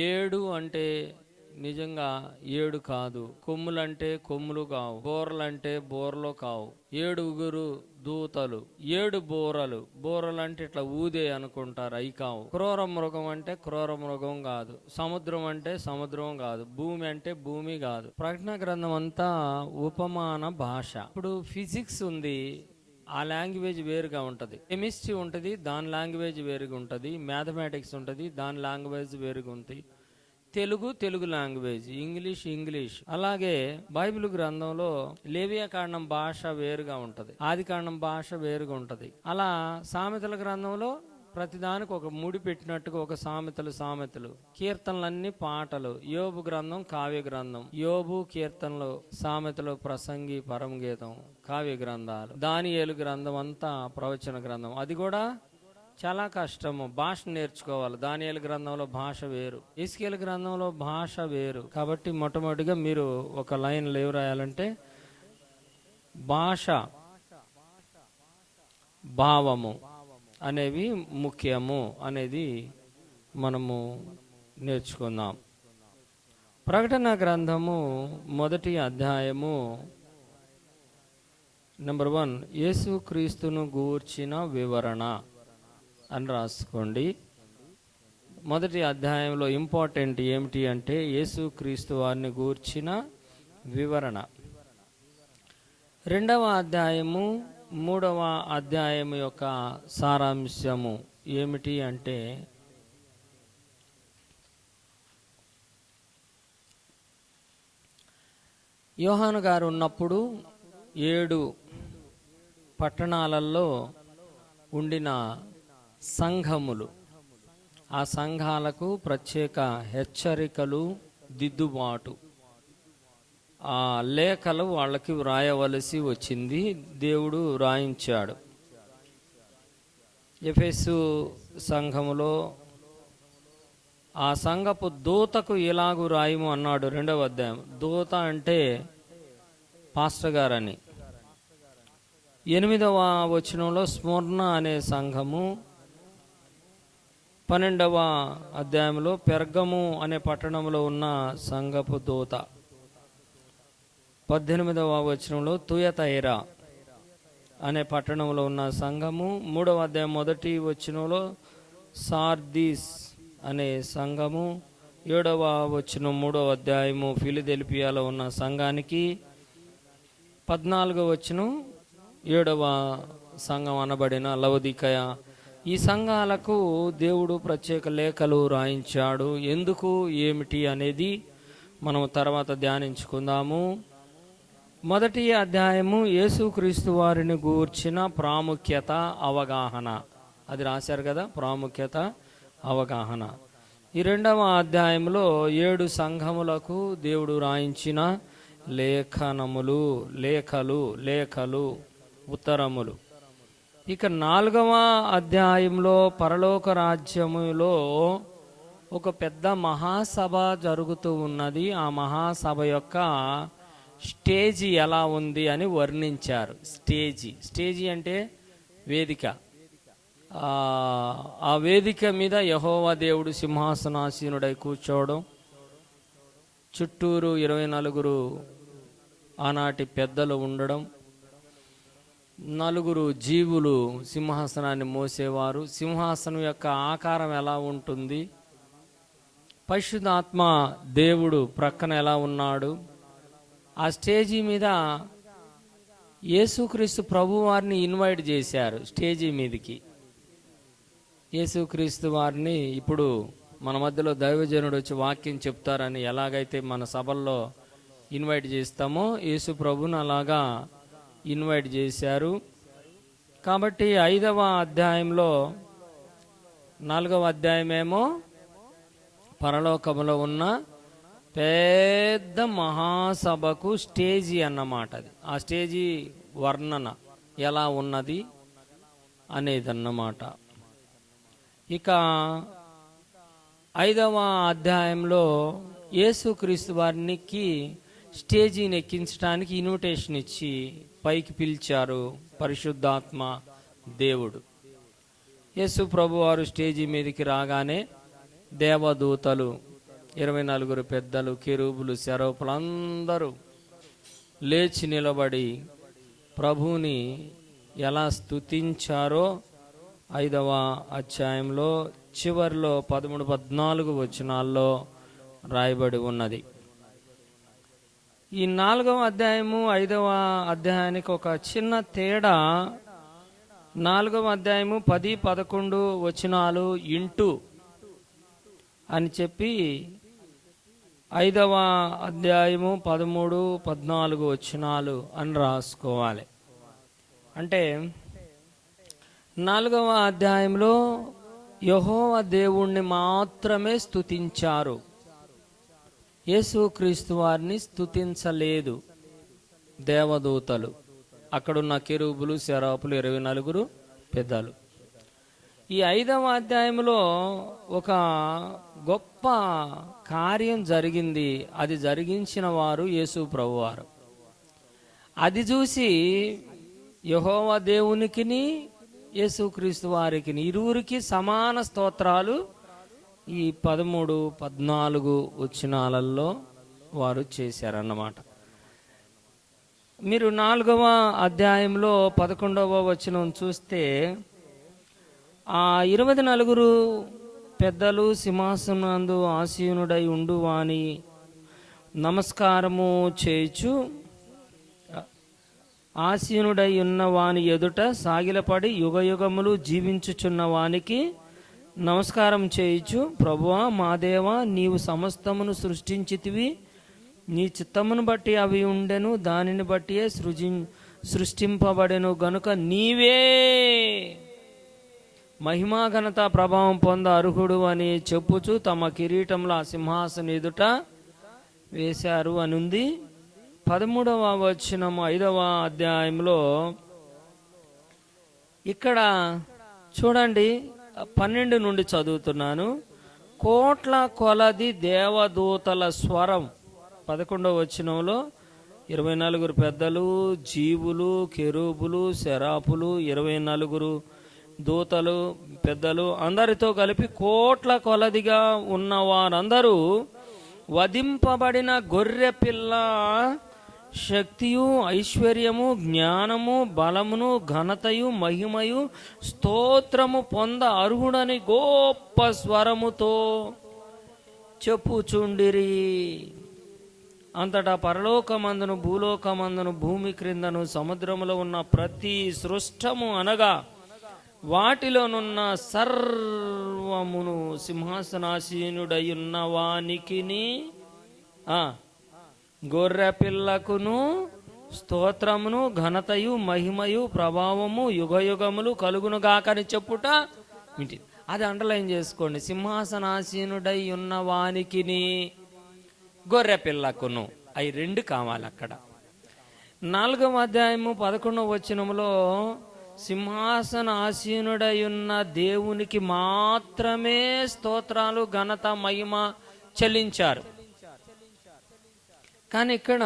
ఏడు అంటే నిజంగా ఏడు కాదు, కొమ్ములంటే కొమ్ములు కావు, బోరలంటే బోరలు కావు. ఏడుగురు దూతలు, ఏడు బోరలు. బోరలు అంటే ఇట్లా ఊదే అనుకుంటారు, అవి కావు. క్రూర మృగం అంటే క్రూర మృగం కాదు. సముద్రం అంటే సముద్రం కాదు. భూమి అంటే భూమి కాదు. ప్రకటన గ్రంథం అంతా ఉపమాన భాష. ఇప్పుడు ఫిజిక్స్ ఉంది, ఆ లాంగ్వేజ్ వేరుగా ఉంటుంది. కెమిస్ట్రీ ఉంటుంది, దాని లాంగ్వేజ్ వేరుగా ఉంటుంది. మ్యాథమెటిక్స్ ఉంటుంది, దాని లాంగ్వేజ్ వేరుగా ఉంటుంది. Telugu language, English. అలాగే బైబిల్ గ్రంథంలో లేవియా కాండం భాష వేరుగా ఉంటది, ఆది కాండం భాష వేరుగా ఉంటది. అలా సామెతల గ్రంథంలో ప్రతిదానికి ఒక ముడి పెట్టినట్టుగా ఒక సామెతలు, కీర్తనలన్నీ పాటలు. యోబు గ్రంథం కావ్య గ్రంథం, యోబు కీర్తనలు, సామెతలు, ప్రసంగి, పరమగీతం కావ్య గ్రంథాలు. దానియేలు గ్రంథం అంతా ప్రవచన గ్రంథం. అది కూడా చాలా కష్టము, భాష నేర్చుకోవాలి. దానియేలు గ్రంథంలో భాష వేరు, ఎస్కేల్ గ్రంథంలో భాష వేరు. కాబట్టి మొట్టమొదటిగా మీరు ఒక లైన్ లేవు రాయాలంటే భాష, భావము అనేవి ముఖ్యము అనేది మనము నేర్చుకుందాం. ప్రకటన గ్రంథము 1వ అధ్యాయము నెంబర్ 1, యేసుక్రీస్తును గూర్చిన వివరణ అని రాసుకోండి. 1వ అధ్యాయంలో ఇంపార్టెంట్ ఏమిటి అంటే యేసుక్రీస్తు వారిని గూర్చిన వివరణ. 2వ అధ్యాయము 3వ అధ్యాయము యొక్క సారాంశము ఏమిటి అంటే యోహాను గారు ఉన్నప్పుడు 7 పట్టణాలలో ఉండిన సంఘములు, ఆ సంఘాలకు ప్రత్యేక హెచ్చరికలు, దిద్దుబాటు, ఆ లేఖలు వాళ్ళకి వ్రాయవలసి వచ్చింది. దేవుడు వ్రాయించాడు. ఎఫెసు సంఘములో ఆ సంఘపు దూతకు ఇలాగు రాయము అన్నాడు 2వ అధ్యాయం. దూత అంటే పాస్టర్ గారని. 8వ వచనంలో స్మరణ అనే సంఘము, 12వ అధ్యాయంలో పెర్గము అనే పట్టణంలో ఉన్న సంఘపు దూత, 18వ వచనంలో తుయతైరా అనే పట్టణంలో ఉన్న సంఘము, 3వ అధ్యాయం 1వ వచనంలో సార్దీస్ అనే సంఘము, 7వ వచనం 3వ అధ్యాయము ఫిలదెల్ఫియాలో ఉన్న సంఘానికి, 14వ వచనం 7వ సంఘం అనబడిన లవోదికయ. ఈ సంఘాలకు దేవుడు ప్రత్యేక లేఖలు రాయించాడు. ఎందుకు, ఏమిటి అనేది మనం తర్వాత ధ్యానించుకుందాము. 1వ అధ్యాయము యేసుక్రీస్తు వారిని గూర్చిన ప్రాముఖ్యత, అవగాహన, అది రాశారు కదా, ప్రాముఖ్యత, అవగాహన. ఈ 2వ అధ్యాయంలో 7 సంఘములకు దేవుడు రాయించిన లేఖనములు, లేఖలు, ఉత్తరములు. ఇక 4వ అధ్యాయంలో పరలోక రాజ్యములో ఒక పెద్ద మహాసభ జరుగుతూ ఉన్నది. ఆ మహాసభ యొక్క స్టేజి ఎలా ఉంది అని వర్ణించారు. స్టేజి అంటే వేదిక. ఆ వేదిక మీద యెహోవా దేవుడు సింహాసనాసీనుడై కూర్చోవడం, చుట్టూరు 24 ఆనాటి పెద్దలు ఉండడం, 4 జీవులు సింహాసనాన్ని మోసేవారు. సింహాసనం యొక్క ఆకారం ఎలా ఉంటుంది, పరిశుద్ధాత్మ దేవుడు ప్రక్కన ఎలా ఉన్నాడు. ఆ స్టేజీ మీద యేసుక్రీస్తు ప్రభు వారిని ఇన్వైట్ చేశారు స్టేజీ మీదకి. యేసుక్రీస్తు వారిని ఇప్పుడు మన మధ్యలో దైవజనుడు వచ్చి వాక్యం చెప్తారని ఎలాగైతే మన సభల్లో ఇన్వైట్ చేస్తామో యేసు ప్రభుని అలాగా ఇన్వైట్ చేశారు. కాబట్టి 5వ అధ్యాయంలో 4వ అధ్యాయమేమో పరలోకములో ఉన్న పెద్ద మహాసభకు స్టేజీ అన్నమాట. అది ఆ స్టేజీ వర్ణన ఎలా ఉన్నది అనేది అన్నమాట. ఇక 5వ అధ్యాయంలో యేసుక్రీస్తు వారికి స్టేజీని ఎక్కించడానికి ఇన్విటేషన్ ఇచ్చి పైకి పిలిచారు పరిశుద్ధాత్మ దేవుడు. యేసు ప్రభు వారు స్టేజీ మీదకి రాగానే దేవదూతలు 24 పెద్దలు, కెరూబులు, సెరూపులు అందరూ లేచి నిలబడి ప్రభువుని ఎలా స్తుతించారో 5వ అధ్యాయంలో చివరిలో 13-14 వచనాల్లో రాయబడి ఉన్నది. ఈ 4వ అధ్యాయము 5వ అధ్యాయానికి ఒక చిన్న తేడా. 4వ అధ్యాయము 10-11 వచనాలు ఇంటూ అని చెప్పి 5వ అధ్యాయము 13-14 వచనాలు అని రాసుకోవాలి. అంటే 4వ అధ్యాయంలో యెహోవా దేవుణ్ణి మాత్రమే స్తుతించారు. యేసుక్రీస్తు వారిని స్తుతించలేదు దేవదూతలు. అక్కడున్న కెరూబులు, సెరాపులు, 24 పెద్దలు. ఈ 5వ అధ్యాయంలో ఒక గొప్ప కార్యం జరిగింది. అది జరిగించిన వారు యేసు ప్రభువారు. అది చూసి యెహోవా దేవునికిని యేసుక్రీస్తు వారికి ఇరువురికి సమాన స్తోత్రాలు ఈ 13-14 వచనాలలో వారు చేశారన్నమాట. మీరు 4వ అధ్యాయంలో 11వ వచనం చూస్తే ఆ 24 పెద్దలు సింహాసనందు ఆసీనుడై ఉండు వాని నమస్కారము చేయుచు ఆసీనుడై ఉన్న వాని ఎదుట సాగిలపడి యుగయుగములు జీవించుచున్న వానికి నమస్కారం చేయుచు, ప్రభువా మా దేవా, నీవు సమస్తమును సృష్టించితివి, నీ చిత్తమును బట్టి అవి ఉండెను, దానిని బట్టియే సృష్టింపబడెను గనుక నీవే మహిమా ఘనత ప్రభావం పొంద అర్హుడు అని చెప్పుచు తమ కిరీటంలో ఆ సింహాసనం ఎదుట వేశారు అని ఉంది. 13వ వచనం 5వ అధ్యాయంలో ఇక్కడ చూడండి, 12 నుండి చదువుతున్నాను. కోట్ల కొలది దేవదూతల స్వరం 11వ వచనంలో 24 పెద్దలు, జీవులు, కెరూబులు, సెరాపులు, 24 దూతలు, పెద్దలు అందరితో కలిపి కోట్ల కొలదిగా ఉన్న వారందరూ వధింపబడిన గొర్రె పిల్ల శక్తియు, ఐశ్వర్యము, జ్ఞానము, బలమును, ఘనతయు, మహిమయు, స్తోత్రము పొంద అర్హుడని గొప్ప స్వరముతో చెప్పుచుండిరి. అంతటా పరలోకమందును, భూలోకమందును, భూమి క్రిందను, సముద్రములో ఉన్న ప్రతి సృష్టము అనగా వాటిలోనున్న సర్వమును సింహాసనాసీనుడయున్న వానికిని గొర్రె పిల్లకును స్తోత్రమును, ఘనతయు, మహిమయు, ప్రభావము యుగయుగములు కలుగునుగాకని చెప్పుట వింటి. అది అండర్లైన్ చేసుకోండి. సింహాసనాసీనుడై ఉన్న వానికిని గొర్రె పిల్లకును, అవి 2 కావాలి అక్కడ. 4వ అధ్యాయము 11వ వచనంలో సింహాసనాసీనుడై ఉన్న దేవునికి మాత్రమే స్తోత్రాలు, ఘనత, మహిమ చెల్లించారు. కానీ ఇక్కడ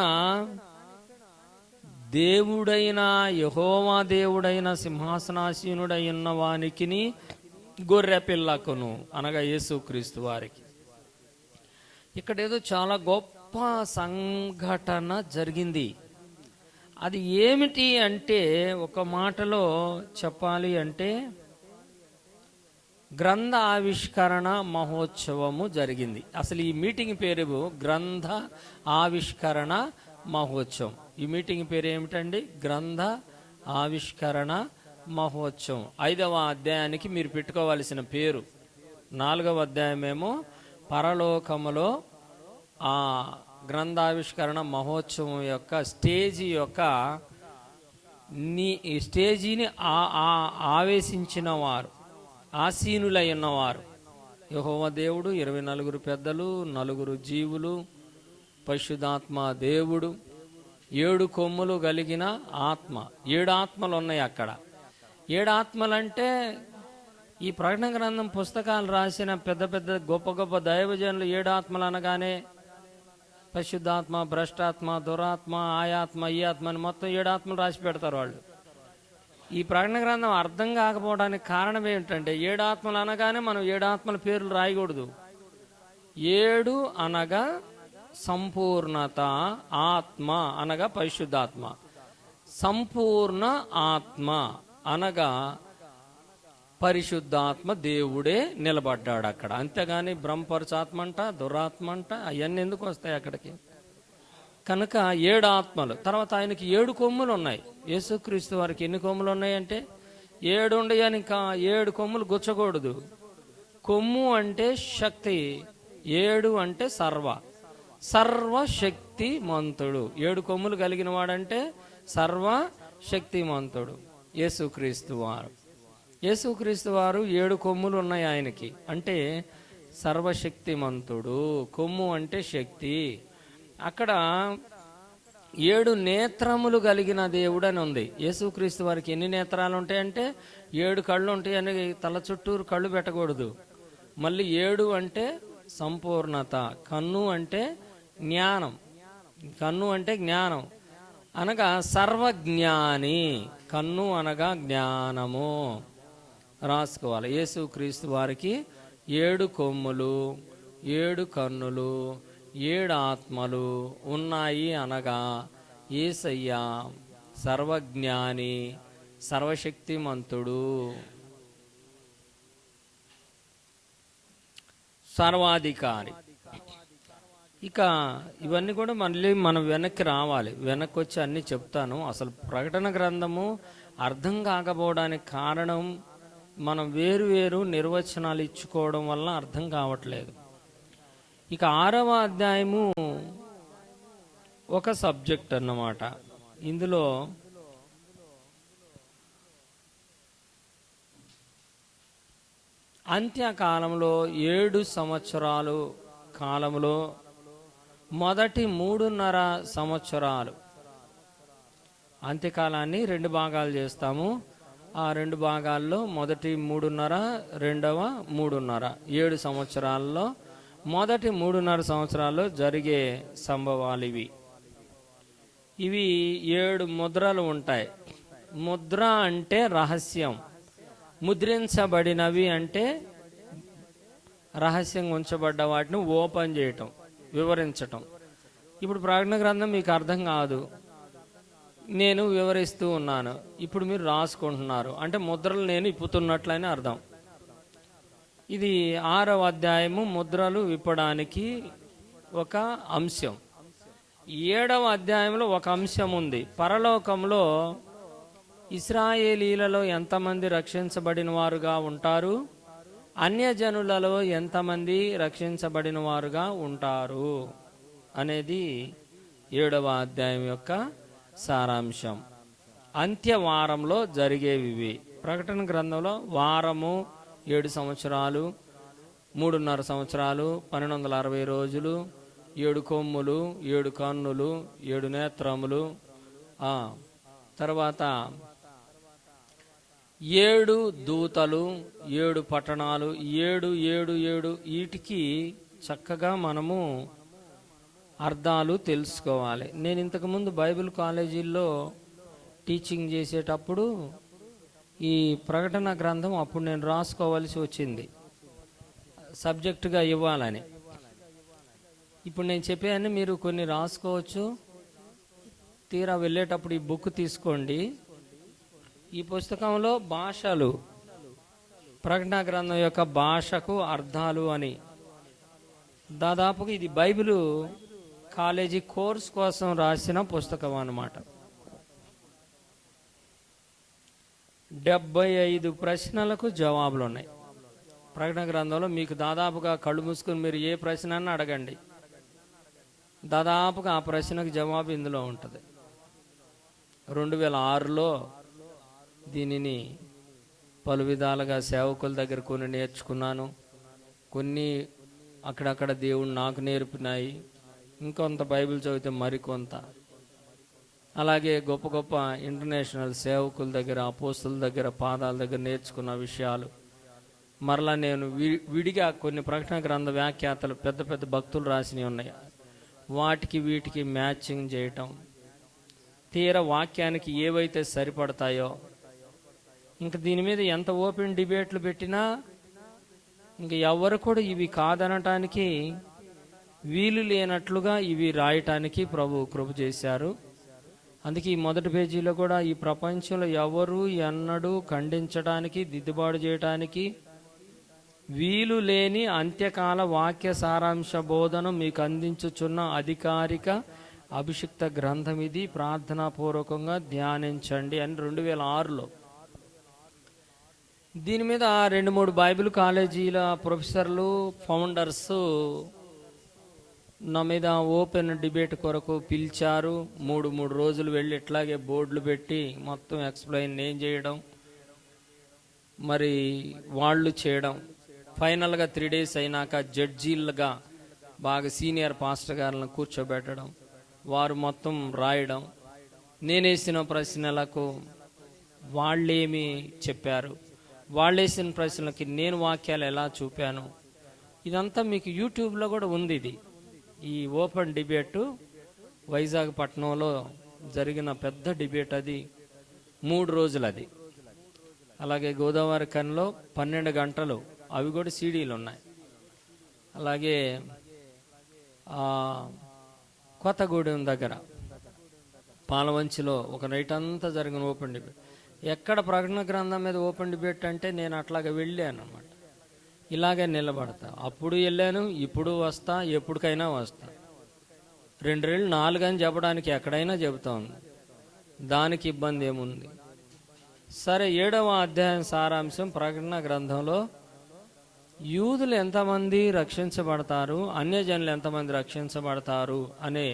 దేవుడైన యెహోవా దేవుడైన సింహాసనాసీనుడై ఉన్న వానికిని గొర్రె పిల్లకును అనగా యేసుక్రీస్తు వారికి ఇక్కడ ఏదో చాలా గొప్ప సంఘటన జరిగింది. అది ఏమిటి అంటే, ఒక మాటలో చెప్పాలి అంటే గ్రంథ ఆవిష్కరణ మహోత్సవము జరిగింది. అసలు ఈ మీటింగ్ పేరు గ్రంథ ఆవిష్కరణ మహోత్సవం. ఈ మీటింగ్ పేరు ఏమిటండి? గ్రంథ ఆవిష్కరణ మహోత్సవం. 5వ అధ్యాయానికి మీరు పెట్టుకోవాల్సిన పేరు. 4వ అధ్యాయమేమో పరలోకములో ఆ గ్రంథావిష్కరణ మహోత్సవం యొక్క స్టేజీని ఆవేశించిన వారు, ఆసీనులై ఉన్నవారు యెహోవా దేవుడు, 24 పెద్దలు, 4 జీవులు, పరిశుద్ధాత్మ దేవుడు, 7 కొమ్ములు కలిగిన ఆత్మ. 7 ఆత్మలు ఉన్నాయి అక్కడ. 7 ఆత్మలంటే ఈ ప్రకటన గ్రంథం పుస్తకాలు రాసిన పెద్ద పెద్ద గొప్ప గొప్ప దైవజనులు 7 ఆత్మలు అనగానే పరిశుద్ధాత్మ, భ్రష్టాత్మ, దురాత్మ, ఆయాత్మ, ఈ ఆత్మ అని మొత్తం 7 ఆత్మలు రాసి పెడతారు వాళ్ళు. ఈ ప్రకటన గ్రంథం అర్థం కాకపోవడానికి కారణం ఏమిటంటే 7 ఆత్మలు అనగానే మనం 7 ఆత్మల పేర్లు రాయకూడదు. ఏడు అనగా సంపూర్ణత, ఆత్మ అనగా పరిశుద్ధాత్మ. సంపూర్ణ ఆత్మ అనగా పరిశుద్ధాత్మ దేవుడే నిలబడ్డాడు అక్కడ. అంతేగాని బ్రహ్మపరచాత్మ అంట, దురాత్మ అంట అవన్నీ ఎందుకు వస్తాయి అక్కడికి? కనుక 7 ఆత్మలు. తర్వాత ఆయనకి 7 కొమ్ములు ఉన్నాయి. యేసుక్రీస్తు వారికి ఎన్ని కొమ్ములు ఉన్నాయంటే 7 ఉండయని. ఇంకా 7 కొమ్ములు గుచ్చకూడదు. కొమ్ము అంటే శక్తి, 7 అంటే సర్వశక్తిమంతుడు. 7 కొమ్ములు కలిగిన వాడంటే సర్వశక్తిమంతుడు యేసుక్రీస్తు వారు. యేసుక్రీస్తు వారు 7 కొమ్ములు ఉన్నాయి ఆయనకి, అంటే సర్వశక్తిమంతుడు. కొమ్ము అంటే శక్తి. అక్కడ 7 నేత్రములు కలిగిన దేవుడు అని ఉంది. యేసుక్రీస్తు వారికి ఎన్ని నేత్రాలు ఉంటాయంటే 7 కళ్ళు ఉంటాయని తల చుట్టూరు కళ్ళు పెట్టకూడదు. మళ్ళీ 7 అంటే సంపూర్ణత. కన్ను అంటే జ్ఞానం, అనగా సర్వజ్ఞాని. కన్ను అనగా జ్ఞానము. రాసుకోవాలి. యేసుక్రీస్తు వారికి 7 కొమ్ములు, 7 కన్నులు, 7 ఆత్మలు ఉన్నాయి అనగా యేసయ్య సర్వజ్ఞాని, సర్వశక్తిమంతుడు, సర్వాధికారి. ఇక ఇవన్నీ కూడా మళ్ళీ మనం వెనక్కి రావాలి. వెనక్కి వచ్చి అన్నీ చెప్తాను. అసలు ప్రకటన గ్రంథము అర్థం కాకపోవడానికి కారణం మనం వేరు నిర్వచనాలు ఇచ్చుకోవడం వల్ల అర్థం కావట్లేదు. ఇక 6వ అధ్యాయము ఒక సబ్జెక్ట్ అన్నమాట. ఇందులో అంత్యకాలంలో 7 సంవత్సరాలు కాలంలో మొదటి 3.5 సంవత్సరాలు, అంత్యకాలాన్ని 2 భాగాలు చేస్తాము. ఆ 2 భాగాల్లో మొదటి 3.5, రెండవ 3.5, 7 సంవత్సరాల్లో మొదటి 3.5 సంవత్సరాల్లో జరిగే సంభవాలు ఇవి. 7 ముద్రలు ఉంటాయి. ముద్ర అంటే రహస్యం, ముద్రించబడినవి అంటే రహస్యంగా ఉంచబడ్డ వాటిని ఓపెన్ చేయటం, వివరించటం. ఇప్పుడు ప్రకటన గ్రంథం మీకు అర్థం కాదు, నేను వివరిస్తూ ఉన్నాను, ఇప్పుడు మీరు రాసుకుంటున్నారు అంటే ముద్రలు నేను ఇప్పుతున్నట్లయినా అర్థం. ఇది 6వ అధ్యాయము ముద్రలు విప్పడానికి ఒక అంశం. 7వ అధ్యాయంలో ఒక అంశం ఉంది. పరలోకంలో ఇశ్రాయేలీలలో ఎంతమంది రక్షించబడిన వారుగా ఉంటారు, అన్యజనులలో ఎంతమంది రక్షించబడిన వారుగా ఉంటారు అనేది 7వ అధ్యాయం యొక్క సారాంశం. అంత్యవారంలో జరిగేవి. ప్రకటన గ్రంథంలో వారము 7 సంవత్సరాలు, 3.5 సంవత్సరాలు, 1260 రోజులు, 7 కొమ్ములు, 7 కన్నులు, 7 నేత్రములు, తర్వాత 7 దూతలు, 7 పట్టణాలు, 7 వీటికి చక్కగా మనము అర్థాలు తెలుసుకోవాలి. నేను ఇంతకుముందు బైబిల్ కాలేజీల్లో టీచింగ్ చేసేటప్పుడు ఈ ప్రకటన గ్రంథం అప్పుడు నేను రాసుకోవాల్సి వచ్చింది సబ్జెక్టుగా ఇవ్వాలని. ఇప్పుడు నేను చెప్పాను, మీరు కొన్ని రాసుకోవచ్చు. తీరా వెళ్ళేటప్పుడు ఈ బుక్ తీసుకోండి. ఈ పుస్తకంలో భాషలు, ప్రకటన గ్రంథం యొక్క భాషకు అర్థాలు అని, దాదాపుగా ఇది బైబిల్ కాలేజీ కోర్స్ కోసం రాసిన పుస్తకం అన్నమాట. 75 ప్రశ్నలకు జవాబులు ఉన్నాయి ప్రకటన గ్రంథంలో. మీకు దాదాపుగా కళ్ళు మూసుకుని మీరు ఏ ప్రశ్న అన్నా అడగండి, దాదాపుగా ఆ ప్రశ్నకు జవాబు ఇందులో ఉంటుంది. 2006లో దీనిని పలు విధాలుగా సేవకుల దగ్గర కొన్ని నేర్చుకున్నాను, కొన్ని అక్కడక్కడ దేవుడు నాకు నేర్పినాయి, ఇంకొంత బైబిల్ చదివితే మరికొంత. అలాగే గొప్ప గొప్ప ఇంటర్నేషనల్ సేవకుల దగ్గర, అపోస్తుల దగ్గర, పాదాల దగ్గర నేర్చుకున్న విషయాలు మరలా నేను విడిగా కొన్ని ప్రకటన గ్రంథ వ్యాఖ్యాతలు పెద్ద పెద్ద భక్తులు రాసినవి ఉన్నాయి, వాటికి వీటికి మ్యాచింగ్ చేయటం, తీర వాక్యానికి ఏవైతే సరిపడతాయో. ఇంకా దీని మీద ఎంత ఓపెన్ డిబేట్లు పెట్టినా ఇంక ఎవరు కూడా ఇవి కాదనటానికి వీలు లేనట్లుగా ఇవి రాయటానికి ప్రభు కృప చేశారు. అందుకే ఈ మొదటి పేజీలో కూడా ఈ ప్రపంచంలో ఎవరు ఎన్నడూ ఖండించడానికి, దిద్దుబాటు చేయటానికి వీలు లేని అంత్యకాల వాక్య సారాంశ బోధన మీకు అందించుచున్న అధికారిక అభిషిక్త గ్రంథం ఇది, ప్రార్థనాపూర్వకంగా ధ్యానించండి అని 2006లో. దీని మీద 2-3 బైబిల్ కాలేజీల ప్రొఫెసర్లు, ఫౌండర్స్ నా మీద ఓపెన్ డిబేట్ కొరకు పిలిచారు. 3 రోజులు వెళ్ళి ఇట్లాగే బోర్డులు పెట్టి మొత్తం ఎక్స్ప్లెయిన్ నేను చేయడం, మరి వాళ్ళు చేయడం. ఫైనల్గా 3 days అయినాక జడ్జీలుగా బాగా సీనియర్ పాస్టర్ గారులను కూర్చోబెట్టడం, వారు మొత్తం రాయడం, నేనేసిన ప్రశ్నలకు వాళ్ళేమి చెప్పారు, వాళ్ళేసిన ప్రశ్నలకి నేను వాక్యాలు ఎలా చూపాను, ఇదంతా మీకు యూట్యూబ్లో కూడా ఉంది. ఇది ఈ ఓపెన్ డిబేటు వైజాగ్ పట్టణంలో జరిగిన పెద్ద డిబేట్, అది 3 రోజులు. అది అలాగే గోదావరి కన్లో 12 గంటలు, అవి కూడా సీడీలు ఉన్నాయి. అలాగే కొత్తగూడెం దగ్గర పాలవంచిలో ఒక నైట్ అంతా జరిగిన ఓపెన్ డిబేట్. ఎక్కడ ప్రకటన గ్రంథం మీద ఓపెన్ డిబేట్ అంటే నేను అట్లాగే వెళ్ళాను అన్నమాట. ఇలాగే నిలబడతా, అప్పుడు వెళ్ళాను, ఇప్పుడు వస్తా, ఎప్పటికైనా వస్తా. 2 రెళ్ళు 4 అని చెప్పడానికి ఎక్కడైనా చెబుతాను, దానికి ఇబ్బంది ఏముంది. సరే, 7వ అధ్యాయం సారాంశం, ప్రకటన గ్రంథంలో యూదులు ఎంతమంది రక్షించబడతారు, అన్యజనులు ఎంతమంది రక్షించబడతారు అనే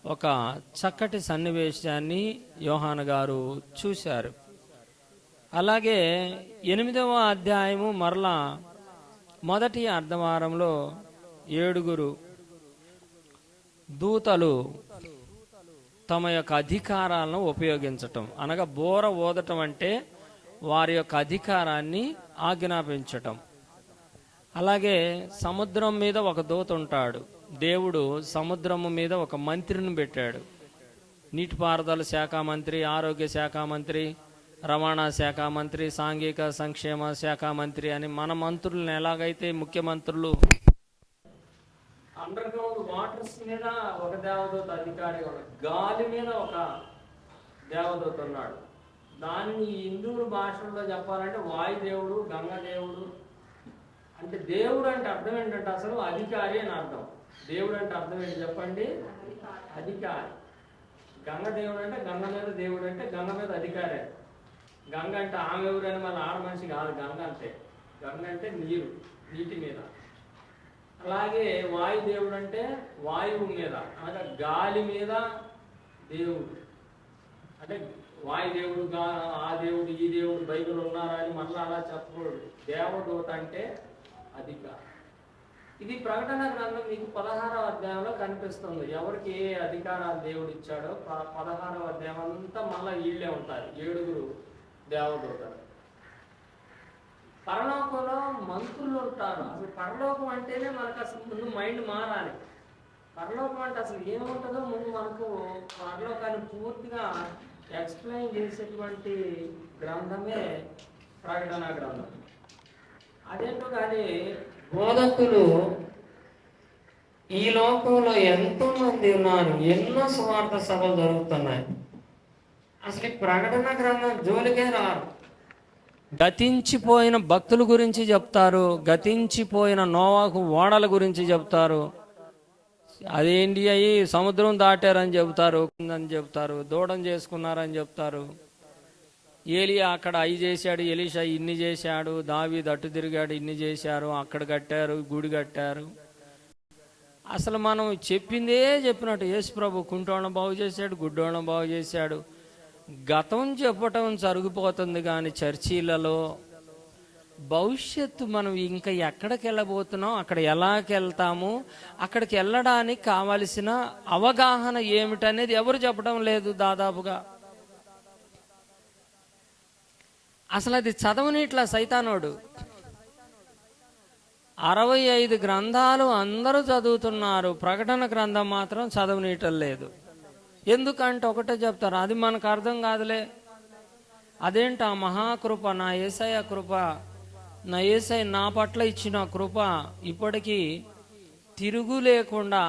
ఒక చక్కటి సన్నివేశాన్ని యోహాను గారు చూశారు. అలాగే 8వ అధ్యాయము మరలా మొదటి అర్ధవారంలో 7 దూతలు తమ యొక్క అధికారాలను ఉపయోగించటం, అనగా బోర ఊదటం అంటే వారి యొక్క అధికారాన్ని ఆజ్ఞాపించటం. అలాగే సముద్రం మీద ఒక దూత ఉంటాడు. దేవుడు సముద్రము మీద ఒక మంత్రిని పెట్టాడు. నీటిపారుదల శాఖ మంత్రి, ఆరోగ్య శాఖ మంత్రి, రవాణా శాఖ మంత్రి, సాంఘిక సంక్షేమ శాఖ మంత్రి అని మన మంత్రులను ఎలాగైతే ముఖ్యమంత్రులు. అండర్ గ్రౌండ్ వాటర్స్ మీద ఒక దేవదూత అధికారి ఉన్నాడు, గాలి మీద ఒక దేవదూత ఉన్నాడు. దానిని హిందూ భాషలో చెప్పాలంటే వాయుదేవుడు, గంగదేవుడు. అంటే దేవుడు అంటే అర్థం ఏంటంటే అసలు అధికారి అని అర్థం. దేవుడు అంటే అర్థం ఏంటి చెప్పండి? అధికారి. గంగదేవుడు అంటే గంగ మీద దేవుడు, అంటే గంగ మీద అధికారి. గంగ అంటే ఆమె ఎవరైనా మళ్ళీ ఆడ మనిషి కాదు. గంగ అంటే నీరు, నీటి మీద. అలాగే వాయుదేవుడు అంటే వాయువు మీద, అనగా గాలి మీద దేవుడు. అంటే వాయుదేవుడు, ఆ దేవుడు, ఈ దేవుడు బైబిల్ ఉన్నారా అని మళ్ళీ అలా చెప్పకూడదు. దేవదూత అంటే అధికారం. ఇది ప్రకటన గ్రంథం మీకు 16వ అధ్యాయంలో కనిపిస్తుంది. ఎవరికి ఏ అధికారాలు దేవుడు ఇచ్చాడో 16వ అధ్యాయం అంతా మళ్ళీ వీళ్ళే ఉంటారు, 7 దేవదూతలు. పరలోకంలో మంత్రులు ఉంటారు. అసలు పరలోకం అంటేనే మనకు అసలు ముందు మైండ్ మారాలి. పరలోకం అంటే అసలు ఏముంటుందో ముందు మనకు పరలోకాన్ని పూర్తిగా ఎక్స్ప్లెయిన్ చేసేటువంటి గ్రంథమే ప్రకటన గ్రంథం. అదేంటో కానీ బోధకులు ఈ లోకంలో ఎంతో మంది ఉన్నారు, ఎన్నో సువార్త సభలు జరుగుతున్నాయి. అసలు ప్రకటన గ్రంథం జోలికే రారు. గతించిపోయిన భక్తుల గురించి చెప్తారు, గతించిపోయిన నోవాహు ఓడల గురించి చెప్తారు. అదేంటి అయ్యి సముద్రం దాటారని చెప్తారు, దూడం చేసుకున్నారని చెప్తారు. ఏలియా అక్కడ అయి చేశాడు, ఎలీషా ఇన్ని చేశాడు, దావీదు అటు తిరిగాడు, ఇన్ని చేశారు, అక్కడ కట్టారు, గుడి కట్టారు. అసలు మనం చెప్పిందే చెప్పినట్టు యేసు ప్రభు కుంటోళ్ళని బాగు చేశాడు, గుడ్డోళ్ళని బాగు చేశాడు. గతం చెప్పటం జరిగిపోతుంది కానీ చర్చీలలో భవిష్యత్తు మనం ఇంకా ఎక్కడికి వెళ్ళబోతున్నాం, అక్కడ ఎలాగ వెళ్తాము, అక్కడికి వెళ్ళడానికి కావలసిన అవగాహన ఏమిటనేది ఎవరు చెప్పడం లేదు దాదాపుగా. అసలు అది చదవనిట్లా సైతానోడు. 65 గ్రంథాలు అందరూ చదువుతున్నారు, ప్రకటన గ్రంథం మాత్రం చదవనీయటం లేదు. ఎందుకంటే ఒకటే చెప్తారు, అది మనకు అర్థం కాదులే. అదేంటి ఆ మహాకృప, నా యేసయ్య కృప, నా యేసయ్య నా పట్ల ఇచ్చిన కృప ఇప్పటికీ తిరుగు లేకుండా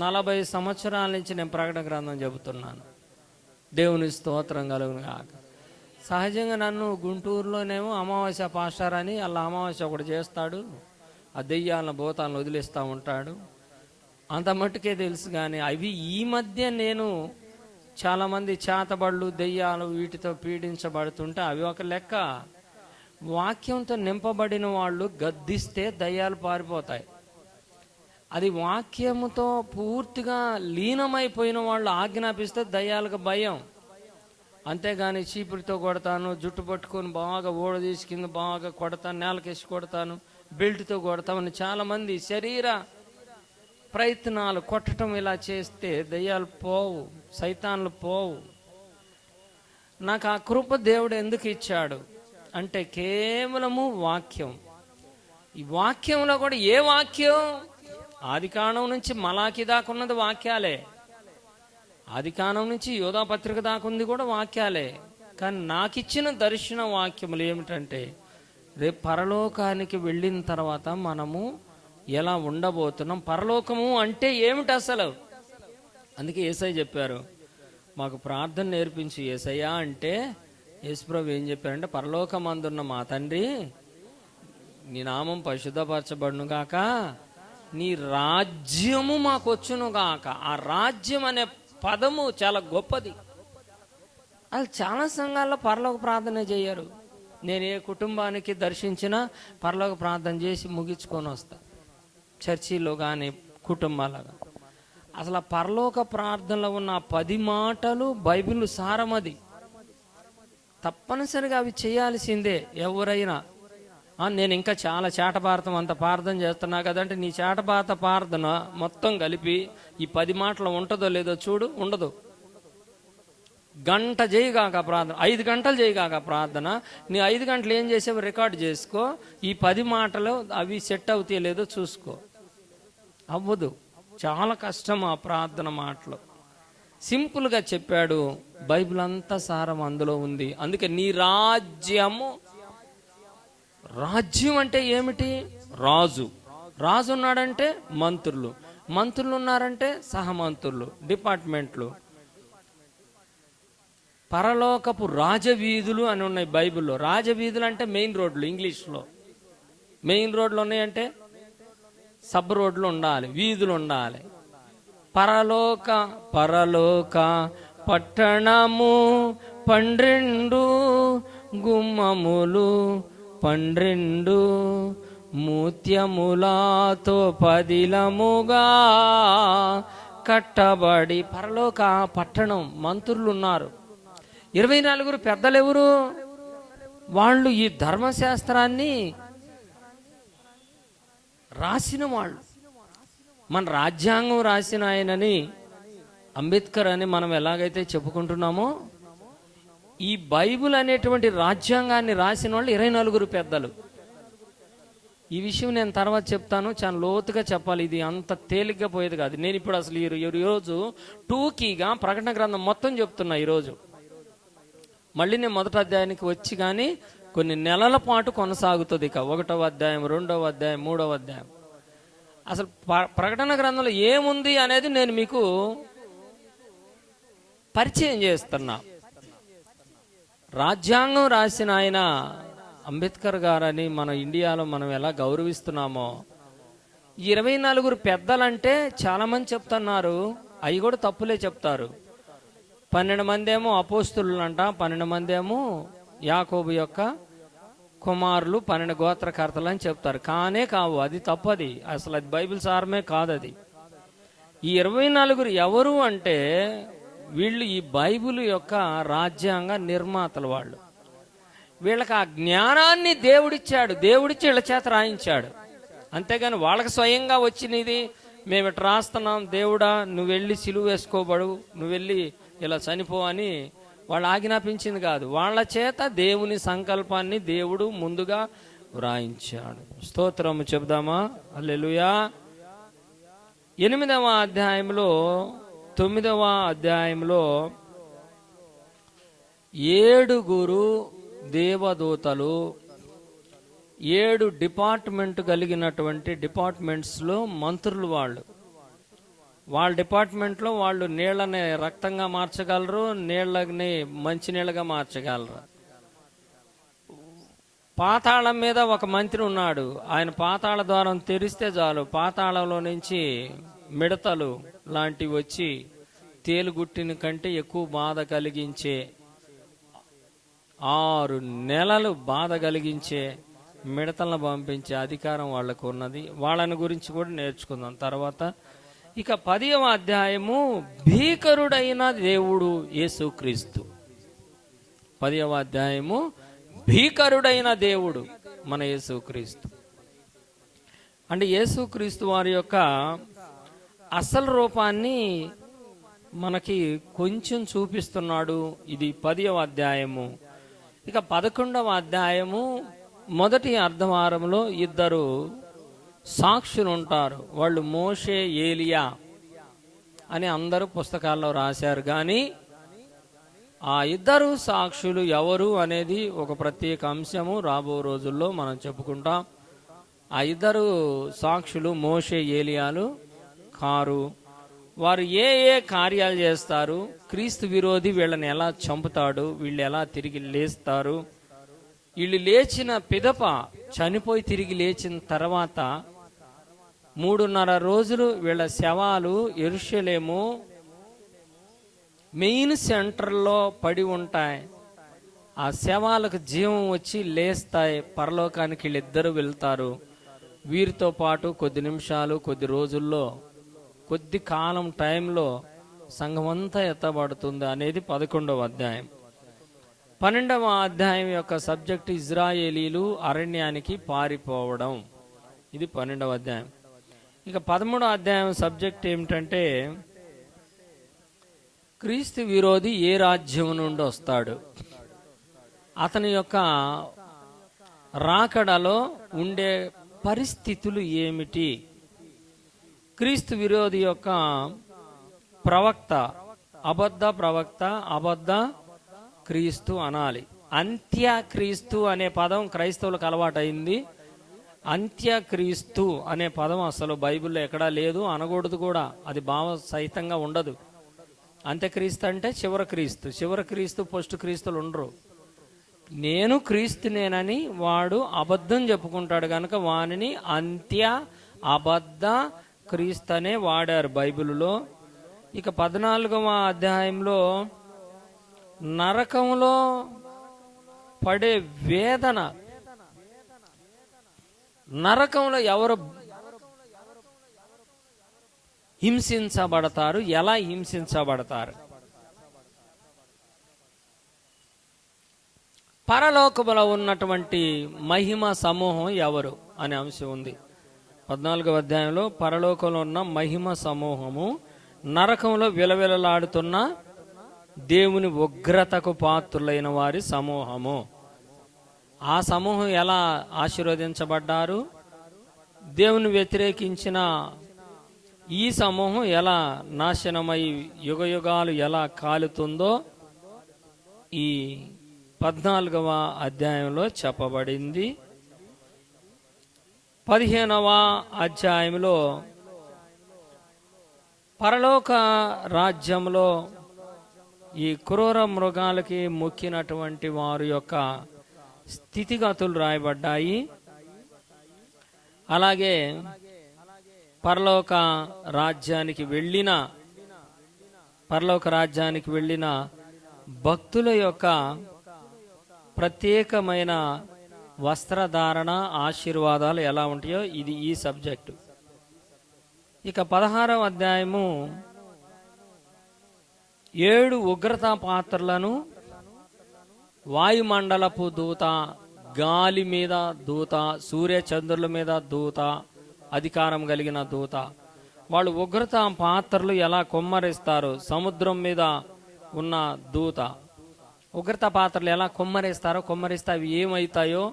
40 సంవత్సరాల నుంచి నేను ప్రకటన గ్రంథం చెబుతున్నాను. దేవుని స్తోత్రం కలుగును గాక. సహజంగా నన్ను గుంటూరులోనేమో అమావాస్య పాస్టర్ అని అలా అమావాస్య ఒకటి చేస్తాడు, ఆ దెయ్యాలను భూతాలను వదిలేస్తూ ఉంటాడు, అంత మట్టుకే తెలుసు. కానీ అవి ఈ మధ్య నేను చాలామంది చేతబడులు దెయ్యాలు వీటితో పీడించబడుతుంటే అవి ఒక లెక్క. వాక్యంతో నింపబడిన వాళ్ళు గద్దిస్తే దయ్యాలు పారిపోతాయి. అది వాక్యముతో పూర్తిగా లీనమైపోయిన వాళ్ళు ఆజ్ఞాపిస్తే దయ్యాలకు భయం. అంతేగాని చీపురితో కొడతాను, జుట్టు పట్టుకొని బాగా ఓడ తీసి కింద బాగా కొడతాను, నేలకేసి కొడతాను, బెల్ట్తో కొడతామని చాలామంది శరీర ప్రయత్నాలు కొట్టడం ఇలా చేస్తే దయ్యాలు పోవు, సైతాన్లు పోవు. నాకు ఆ కృప దేవుడు ఎందుకు ఇచ్చాడు అంటే కేవలము వాక్యం. ఈ వాక్యంలో కూడా ఏ వాక్యం? ఆదికాండం నుంచి మలాకి దాకా ఉన్నది వాక్యాలే, ఆదికాండం నుంచి యోధా పత్రిక దాకా ఉంది కూడా వాక్యాలే. కానీ నాకు ఇచ్చిన దర్శన వాక్యములు ఏమిటంటే రేపు పరలోకానికి వెళ్ళిన తర్వాత మనము ఎలా ఉండబోతున్నాం, పరలోకము అంటే ఏమిటి అసలు. అందుకే యేసయ్య చెప్పారు, మాకు ప్రార్థన నేర్పించి యేసయ్య అంటే యేసుప్రభు ఏం చెప్పారంటే, పరలోకమందున్న మా తండ్రి నీ నామం పరిశుద్ధపరచబడును గాక, నీ రాజ్యము మాకు వచ్చును గాక. ఆ రాజ్యం అనే పదము చాలా గొప్పది. అది చాలా సంఘాల్లో పరలోక ప్రార్థన చేయరు. నేను ఏ కుటుంబానికి దర్శించినా పరలోక ప్రార్థన చేసి ముగించుకొని వస్తా, చర్చిలో కానీ కుటుంబాలుగా. అసలు ఆ పరలోక ప్రార్థనలో ఉన్న 10 మాటలు బైబిల్ సారమది. తప్పనిసరిగా అవి చేయాల్సిందే ఎవరైనా. నేను ఇంకా చాలా చేటభారతం అంత ప్రార్థన చేస్తున్నా కదంటే నీ చేటభారత ప్రార్థన మొత్తం కలిపి ఈ 10 మాటలు ఉంటుందో లేదో చూడు. ఉండదు. గంట చేయగాక ప్రార్థన, 5 గంటలు చేయగాక ప్రార్థన. నీ 5 గంటలు ఏం చేసావు రికార్డు చేసుకో. ఈ 10 మాటలు అవి సెట్ అవుతాయో లేదో చూసుకో. అవ్వదు, చాలా కష్టం ఆ ప్రార్థన మాటలు. సింపుల్గా చెప్పాడు, బైబిల్ అంతా సారం అందులో ఉంది. అందుకే నీ రాజ్యము, రాజ్యం అంటే ఏమిటి? రాజు, రాజు ఉన్నాడంటే మంత్రులు, మంత్రులు ఉన్నారంటే సహమంత్రులు, డిపార్ట్మెంట్లు. పరలోకపు రాజవీధులు అని ఉన్నాయి బైబిల్లో. రాజవీధులు అంటే మెయిన్ రోడ్లు, ఇంగ్లీష్లో మెయిన్ రోడ్లు ఉన్నాయంటే సబ్ రోడ్లు ఉండాలి, వీధులు ఉండాలి. పరలోక పట్టణము 12 గుమ్మములు, 12 ముత్యములతో పదిలముగా కట్టబడి. పరలోక పట్టణం, మంత్రులు ఉన్నారు. 24 పెద్దలు ఎవరు? వాళ్ళు ఈ ధర్మశాస్త్రాన్ని రాసిన వాళ్ళు. మన రాజ్యాంగం రాసిన ఆయనని అంబేద్కర్ అని మనం ఎలాగైతే చెప్పుకుంటున్నామో, ఈ బైబిల్ అనేటువంటి రాజ్యాంగాన్ని రాసిన వాళ్ళు 24 పెద్దలు. ఈ విషయం నేను తర్వాత చెప్తాను, చాలా లోతుగా చెప్పాలి. ఇది అంత తేలిగ్గా పోయేది కాదు. నేను ఇప్పుడు అసలు ఈరోజు టూకీగా ప్రకటన గ్రంథం మొత్తం చెప్తున్నా. ఈరోజు మళ్ళీ నేను మొదటి అధ్యాయానికి వచ్చి కానీ కొన్ని నెలల పాటు కొనసాగుతుంది. ఇక 1వ అధ్యాయం, 2వ అధ్యాయం, 3వ అధ్యాయం. అసలు ప్రకటన గ్రంథంలో ఏముంది అనేది నేను మీకు పరిచయం చేస్తున్నా. రాజ్యాంగం రాసిన ఆయన అంబేద్కర్ గారని మన ఇండియాలో మనం ఎలా గౌరవిస్తున్నామో, 24 పెద్దలంటే చాలా మంది చెప్తున్నారు, అవి కూడా తప్పులే చెప్తారు. 12 మంది ఏమో అపోస్తులు అంట, 12 మంది ఏమో యాకోబు యొక్క కుమారులు, 12 గోత్రకర్తలు అని చెప్తారు. కానే కావు, అది తప్పది. అసలు అది బైబిల్ సారమే కాదు. అది ఈ 24 ఎవరు అంటే వీళ్ళు ఈ బైబిల్ యొక్క రాజ్యాంగ నిర్మాతలు. వాళ్ళు, వీళ్ళకి ఆ జ్ఞానాన్ని దేవుడిచ్చాడు, దేవుడిచ్చి వీళ్ళ చేత రాయించాడు. అంతేగాని వాళ్ళకి స్వయంగా వచ్చినది మేము ఇట్లా రాస్తున్నాం, దేవుడా నువ్వు వెళ్ళి సిలువ వేసుకోబడు, నువ్వు వెళ్ళి ఇలా చనిపో అని వాళ్ళు ఆజ్ఞాపించింది కాదు. వాళ్ళ చేత దేవుని సంకల్పాన్ని దేవుడు ముందుగా వ్రాయించాడు. స్తోత్రము చెబుదామా? హల్లెలూయా. 8వ అధ్యాయంలో 9వ అధ్యాయంలో 7 దేవదూతలు 7 డిపార్ట్మెంట్ కలిగినటువంటి డిపార్ట్మెంట్స్లో మంత్రులు వాళ్ళ డిపార్ట్మెంట్లో వాళ్ళు నీళ్ళని రక్తంగా మార్చగలరు, నీళ్ళని మంచినీళ్ళగా మార్చగలరు. పాతాళం మీద ఒక మంత్రి ఉన్నాడు. ఆయన పాతాళ ద్వారం తెరిస్తే చాలు, పాతాళంలో నుంచి మిడతలు లాంటివి వచ్చి తేలుగుట్టిన కంటే ఎక్కువ బాధ కలిగించే 6 నెలలు బాధ కలిగించే మిడతలను పంపించే అధికారం వాళ్ళకు ఉన్నది. వాళ్ళని గురించి కూడా నేర్చుకుందాం తర్వాత. ఇక 10వ అధ్యాయము భీకరుడైన దేవుడు యేసుక్రీస్తు. 10వ అధ్యాయము భీకరుడైన దేవుడు మన యేసుక్రీస్తు. అంటే యేసుక్రీస్తు వారి యొక్క అసలు రూపాన్ని మనకి కొంచెం చూపిస్తున్నాడు. ఇది 10వ అధ్యాయము. ఇక 11వ అధ్యాయము మొదటి అర్ధవారంలో 2 సాక్షులు ఉంటారు. వాళ్ళు మోషే, ఏలియా అని అందరూ పుస్తకాల్లో రాశారు. కానీ ఆ 2 సాక్షులు ఎవరు అనేది ఒక ప్రత్యేక అంశము. రాబో రోజుల్లో మనం చెప్పుకుంటాం. ఆ 2 సాక్షులు మోషే, ఏలియాలు కారు. వారు ఏ కార్యాలు చేస్తారు, క్రీస్తు విరోధి వీళ్ళని ఎలా చంపుతాడు, వీళ్ళు ఎలా తిరిగి లేస్తారు, వీళ్ళు లేచిన పిదప చనిపోయి తిరిగి లేచిన తర్వాత 3.5 రోజులు వీళ్ళ శవాలు యెరూషలేము మెయిన్ సెంటర్లో పడి ఉంటాయి. ఆ శవాలకు జీవం వచ్చి లేస్తాయి, పరలోకానికి వీళ్ళిద్దరూ వెళ్తారు. వీరితో పాటు కొద్ది నిమిషాలు, కొద్ది రోజుల్లో, కొద్ది కాలం టైంలో సంఘం అంతా ఎత్తబడుతుంది అనేది 11వ అధ్యాయం. 12వ అధ్యాయం యొక్క సబ్జెక్ట్ ఇజ్రాయేలీలు అరణ్యానికి పారిపోవడం. ఇది 12వ అధ్యాయం. ఇక 13వ అధ్యాయం సబ్జెక్ట్ ఏమిటంటే క్రీస్తు విరోధి ఏ రాజ్యం నుండి వస్తాడు, అతని యొక్క రాకడలో ఉండే పరిస్థితులు ఏమిటి, క్రీస్తు విరోధి యొక్క ప్రవక్త, అబద్ధ ప్రవక్త, అబద్ధ క్రీస్తు అనాలి. అంత్యక్రీస్తు అనే పదం క్రైస్తవులకు అలవాటైంది. అంత్యక్రీస్తు అనే పదం అసలు బైబిల్లో ఎక్కడా లేదు, అనకూడదు కూడా. అది భావ సహితంగా ఉండదు. అంత్యక్రీస్తు అంటే చివరి క్రీస్తు. చివరి క్రీస్తు, పోస్ట్ క్రీస్తులు ఉండరు. నేను క్రీస్తునేనని వాడు అబద్ధం చెప్పుకుంటాడు కనుక వానిని అంత్య అబద్ధ క్రీస్తు అనే వాడారు బైబిల్లో. ఇక 14వ అధ్యాయంలో నరకంలో పడే వేదన, నరకంలో ఎవరు హింసించబడతారు, ఎలా హింసించబడతారు, పరలోకములో ఉన్నటువంటి మహిమ సమూహం ఎవరు అనే అంశం ఉంది. 14వ అధ్యాయంలో పరలోకంలో ఉన్న మహిమ సమూహము, నరకంలో విలవిలలాడుతున్న దేవుని ఉగ్రతకు పాత్రులైన వారి సమూహము. ఆ సమూహం ఎలా ఆశీర్వదించబడ్డారు, దేవుని వ్యతిరేకించిన ఈ సమూహం ఎలా నాశనమై యుగయుగాలు ఎలా కాలుతుందో ఈ 14వ అధ్యాయంలో చెప్పబడింది. 15వ అధ్యాయంలో పరలోక రాజ్యంలో ఈ క్రూర మృగాలకి మొక్కినటువంటి వారి యొక్క స్థితిగతులు రాయబడ్డాయి. అలాగే పరలోక రాజ్యానికి వెళ్ళిన భక్తుల యొక్క ప్రత్యేకమైన వస్త్రధారణ, ఆశీర్వాదాలు ఎలా ఉంటాయో ఇది ఈ సబ్జెక్టు. ఇక 16వ అధ్యాయము 7 ఉగ్రతా పాత్రలను, వాయుమండలపు దూత, గాలి మీద దూత, సూర్య చంద్రుల మీద దూత, అధికారం కలిగిన దూత, వాళ్ళు ఉగ్రత పాత్రలు ఎలా కుమ్మరిస్తారు, సముద్రం మీద ఉన్న దూత ఉగ్రత పాత్రలు ఎలా కుమ్మరిస్తే అవి ఏమవుతాయో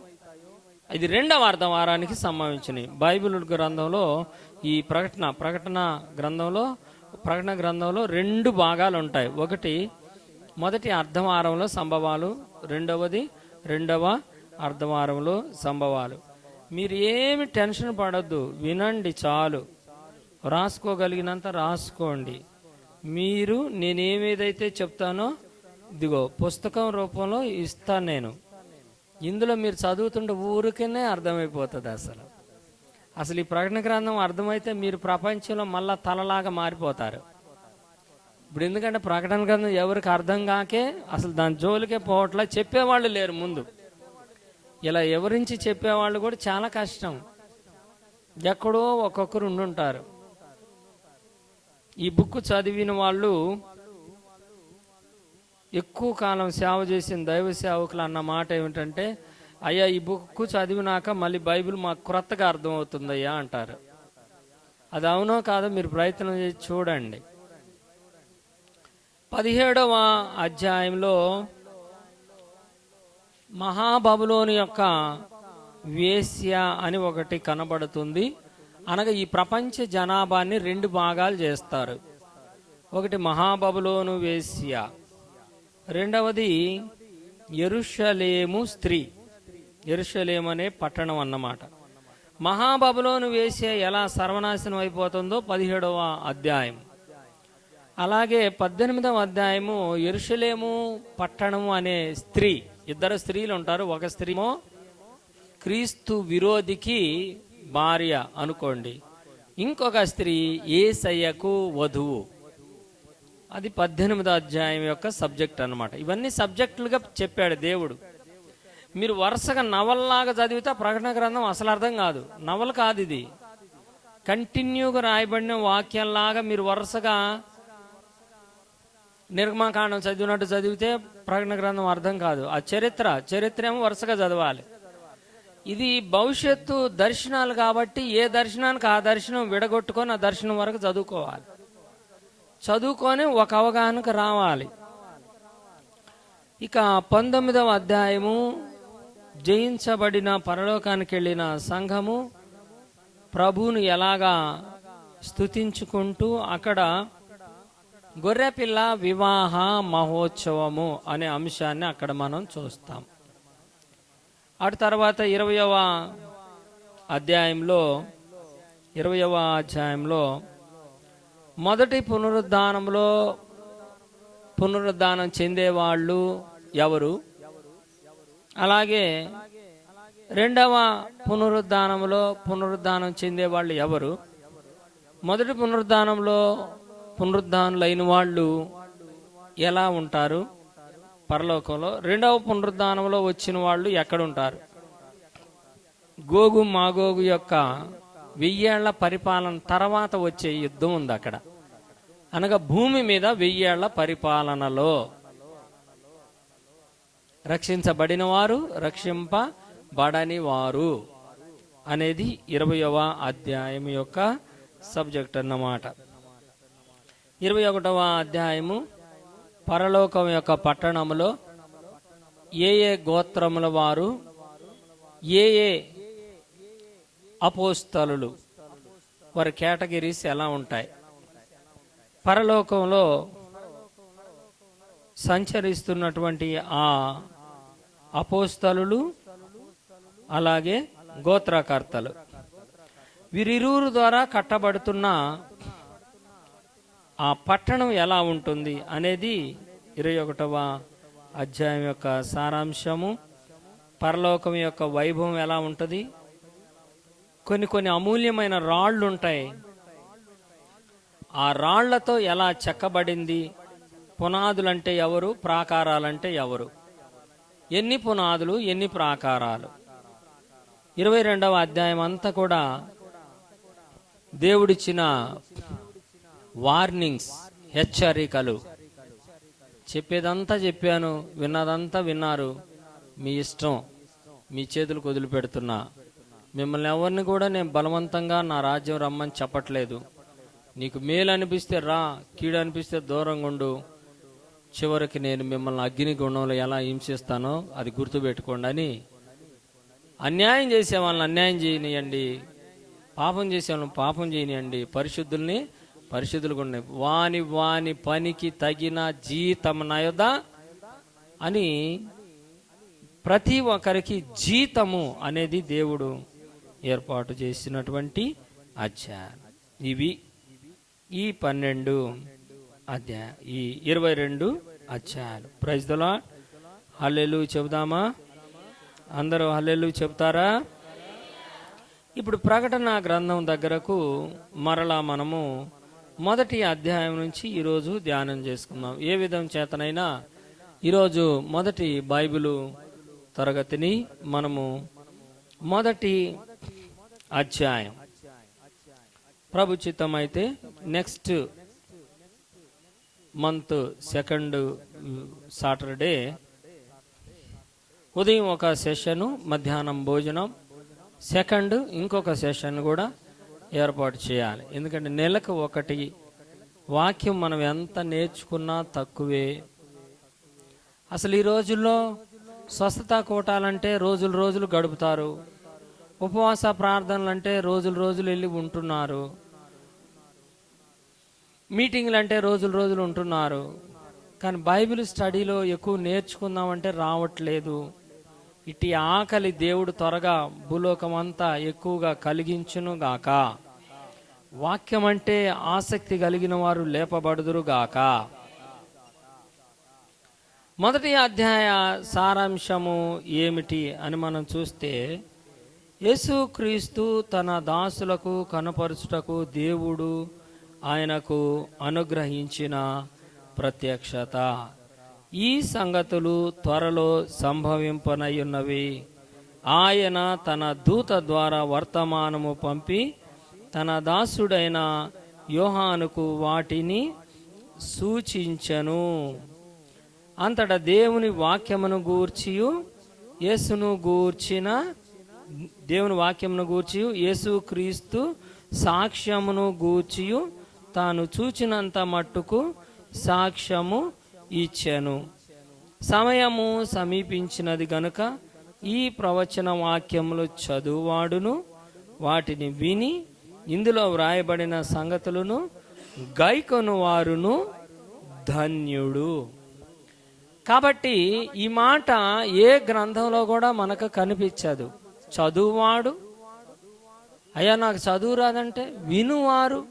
ఇది 2వ అర్ధవారానికి సంబంధించినవి. బైబిల్ గ్రంథంలో ఈ ప్రకటన గ్రంథంలో 2 భాగాలు ఉంటాయి. ఒకటి మొదటి అర్ధవారంలో సంభవాలు, రెండవది 2వ అర్ధవారంలో సంభవాలు. మీరు ఏమి టెన్షన్ పడద్దు, వినండి చాలు. రాసుకోగలిగినంత రాసుకోండి. మీరు నేనేమేదైతే చెప్తానో ఇదిగో పుస్తకం రూపంలో ఇస్తాను నేను. ఇందులో మీరు చదువుతుంటే ఊరికనే అర్థమైపోతుంది. అసలు ఈ ప్రకటన గ్రంథం అర్థమైతే మీరు ప్రపంచంలో మళ్ళా తలలాగా మారిపోతారు. ఇప్పుడు ఎందుకంటే ప్రకటన గ్రంథం ఎవరికి అర్థం కాకే అసలు దాని జోలికే పోవట్లా, చెప్పేవాళ్ళు లేరు ముందు. ఇలా ఎవరించి చెప్పేవాళ్ళు కూడా చాలా కష్టం, ఎక్కడో ఒక్కొక్కరు ఉండుంటారు. ఈ బుక్ చదివిన వాళ్ళు ఎక్కువ కాలం సేవ చేసిన దైవ సేవకులు అన్న మాట ఏమిటంటే, అయ్యా ఈ బుక్ చదివినాక మళ్ళీ బైబిల్ మాకు క్రొత్తగా అర్థమవుతుందయ్యా అంటారు. అది అవునో కాదో మీరు ప్రయత్నం చేసి చూడండి. 17వ అధ్యాయంలో మహాబబులోను యొక్క వేశ్య అని ఒకటి కనబడుతుంది. అనగా ఈ ప్రపంచ జనాభాని 2 భాగాలు చేస్తారు. ఒకటి మహాబబులోను వేశ్య, రెండవది యెరూషలేము స్త్రీ. యెరూషలేము అనే పట్టణం అన్నమాట. మహాబబులోను వేశ్య ఎలా సర్వనాశనం అయిపోతుందో 17వ అధ్యాయం. అలాగే 18వ అధ్యాయము యెరూషలేము పట్టణము అనే స్త్రీ, 2 స్త్రీలు ఉంటారు. ఒక స్త్రీమో క్రీస్తు విరోధికి భార్య అనుకోండి, ఇంకొక స్త్రీ యేసయ్యకు వధువు. అది 18వ అధ్యాయం యొక్క సబ్జెక్ట్ అన్నమాట. ఇవన్నీ సబ్జెక్టులుగా చెప్పాడు దేవుడు. మీరు వరుసగా నవల్లాగా చదివితే ప్రకటన గ్రంథం అసలు అర్థం కాదు. నవల కాదు ఇది, కంటిన్యూగా రాయబడిన వాక్యంలాగా మీరు వరుసగా నిర్గమకాండం చదివినట్టు చదివితే ప్రకటన గ్రంథం అర్థం కాదు. ఆ చరిత్ర ఏమో వరుసగా చదవాలి. ఇది భవిష్యత్తు దర్శనాలు కాబట్టి ఏ దర్శనానికి ఆ దర్శనం విడగొట్టుకొని ఆ దర్శనం వరకు చదువుకోవాలి. చదువుకొని ఒక అవగాహనకు రావాలి. ఇక 19వ అధ్యాయము జయించబడిన పరలోకానికి వెళ్ళిన సంఘము ప్రభువును ఎలాగా స్తుతించుకుంటూ అక్కడ గొర్రెపిల్ల వివాహ మహోత్సవము అనే అంశాన్ని అక్కడ మనం చూస్తాం. అటు తర్వాత 20వ అధ్యాయంలో మొదటి పునరుద్ధానం చెందేవాళ్ళు ఎవరు, అలాగే రెండవ పునరుద్ధానం చెందేవాళ్ళు ఎవరు, మొదటి పునరుద్ధానులైన వాళ్ళు ఎలా ఉంటారు పరలోకంలో, రెండవ పునరుద్ధానంలో వచ్చిన వాళ్ళు ఎక్కడుంటారు, గోగు మాగోగు యొక్క 1000 ఏళ్ల పరిపాలన తర్వాత వచ్చే యుద్ధం ఉంది అక్కడ. అనగా భూమి మీద 1000 ఏళ్ల పరిపాలనలో రక్షించబడిన వారు, రక్షింపబడని వారు అనేది 20వ అధ్యాయం యొక్క సబ్జెక్ట్ అన్నమాట. 21వ అధ్యాయము పరలోకం యొక్క పట్టణంలో ఏ గోత్రముల వారు, ఏ అపోస్తలులు, వారి కేటగిరీస్ ఎలా ఉంటాయి, పరలోకంలో సంచరిస్తున్నటువంటి ఆ అపోస్తలులు అలాగే గోత్రకర్తలు వీరిరువురు ద్వారా కట్టబడుతున్న ఆ పట్టణం ఎలా ఉంటుంది అనేది 21వ అధ్యాయం యొక్క సారాంశము. పరలోకం యొక్క వైభవం ఎలా ఉంటుంది, కొన్ని అమూల్యమైన రాళ్ళు ఉంటాయి, ఆ రాళ్లతో ఎలా చెక్కబడింది, పునాదులంటే ఎవరు, ప్రాకారాలంటే ఎవరు, ఎన్ని పునాదులు ఎన్ని ప్రాకారాలు. 22వ అధ్యాయం అంతా కూడా దేవుడిచ్చిన వార్నింగ్స్, హెచ్చరికలు. చెప్పేదంతా చెప్పాను, విన్నదంతా విన్నారు, మీ ఇష్టం, మీ చేతులకు వదిలిపెడుతున్నా. మిమ్మల్ని ఎవరిని కూడా నేను బలవంతంగా నా రాజ్యం రమ్మని చెప్పట్లేదు. నీకు మేలు అనిపిస్తే రా, కీడు అనిపిస్తే దూరంగా ఉండు. చివరికి నేను మిమ్మల్ని అగ్ని గుండంలో ఎలా హింసిస్తానో అది గుర్తుపెట్టుకోండి అని. అన్యాయం చేసే వాళ్ళని అన్యాయం చేయనియండి, పాపం చేసే వాళ్ళని పాపం చేయనియండి, పరిశుద్ధుల్ని పరిశుద్ధులుగా ఉండండి, వాని పనికి తగిన జీతం నా యొద్ద అని. ప్రతి ఒక్కరికి జీతము అనేది దేవుడు ఏర్పాటు చేసినటువంటి అధ్యాయం ఇవి. ఈ 12 అధ్యాయం, ఈ 22 అధ్యాయాలు. Praise the Lord. హల్లెలూయా చెబుదామా? అందరూ హల్లెలూయా చెప్తారా? ఇప్పుడు ప్రకటన గ్రంథం దగ్గరకు మరలా మనము మొదటి అధ్యాయం నుంచి ఈరోజు ధ్యానం చేసుకుందాం. ఏ విధం చేతనైనా ఈరోజు మొదటి బైబిలు తరగతిని మనము మొదటి అధ్యాయం, ప్రభు చిత్తం అయితే నెక్స్ట్ మంత్ 2nd సాటర్డే ఉదయం ఒక సెషను, మధ్యాహ్నం భోజనం, సెకండ్ ఇంకొక సెషన్ కూడా ఏర్పాటు చేయాలి. ఎందుకంటే నెలకు ఒకటి వాక్యం మనం ఎంత నేర్చుకున్నా తక్కువే. అసలు ఈ రోజుల్లో స్వస్థత కూటాలంటే రోజులు గడుపుతారు, ఉపవాస ప్రార్థనలు అంటే రోజులు వెళ్ళి ఉంటున్నారు, మీటింగ్లు అంటే రోజులు ఉంటున్నారు. కానీ బైబిల్ స్టడీలో ఎక్కువ నేర్చుకుందామంటే రావట్లేదు. ఇటు ఆకలి దేవుడు త్వరగా భూలోకమంతా ఎక్కువగా కలిగించును గాక. వాక్యం అంటే ఆసక్తి కలిగిన వారు లేపబడుదురు గాక. మొదటి అధ్యాయ సారాంశము ఏమిటి అని మనం చూస్తే, యేసుక్రీస్తు తన దాసులకు కనపరుచుటకు దేవుడు ఆయనకు అనుగ్రహించిన ప్రత్యక్షత. ఈ సంగతులు త్వరలో సంభవింపనయున్నవి. ఆయన తన దూత ద్వారా వర్తమానము పంపి తన దాసుడైన యోహానుకు వాటిని సూచించెను. అంతటా దేవుని వాక్యమును గూర్చియు యేసును గూర్చిన దేవుని వాక్యమును గూర్చియు యేసుక్రీస్తు సాక్ష్యమును గూర్చియు తాను చూచినంత మట్టుకు సాక్ష్యము ఇచ్చెను. సమయము సమీపించినది గనుక ఈ ప్రవచన వాక్యములు చదువువాడును వాటిని విని ఇందులో వ్రాయబడిన సంగతులను గైకొను వారును ధన్యుడు. కాబట్టి ఈ మాట ఏ గ్రంథంలో కూడా మనకు కనిపించదు. చదువువాడు, అయ్యా నాకు చదువు రాదంటే వినువారు,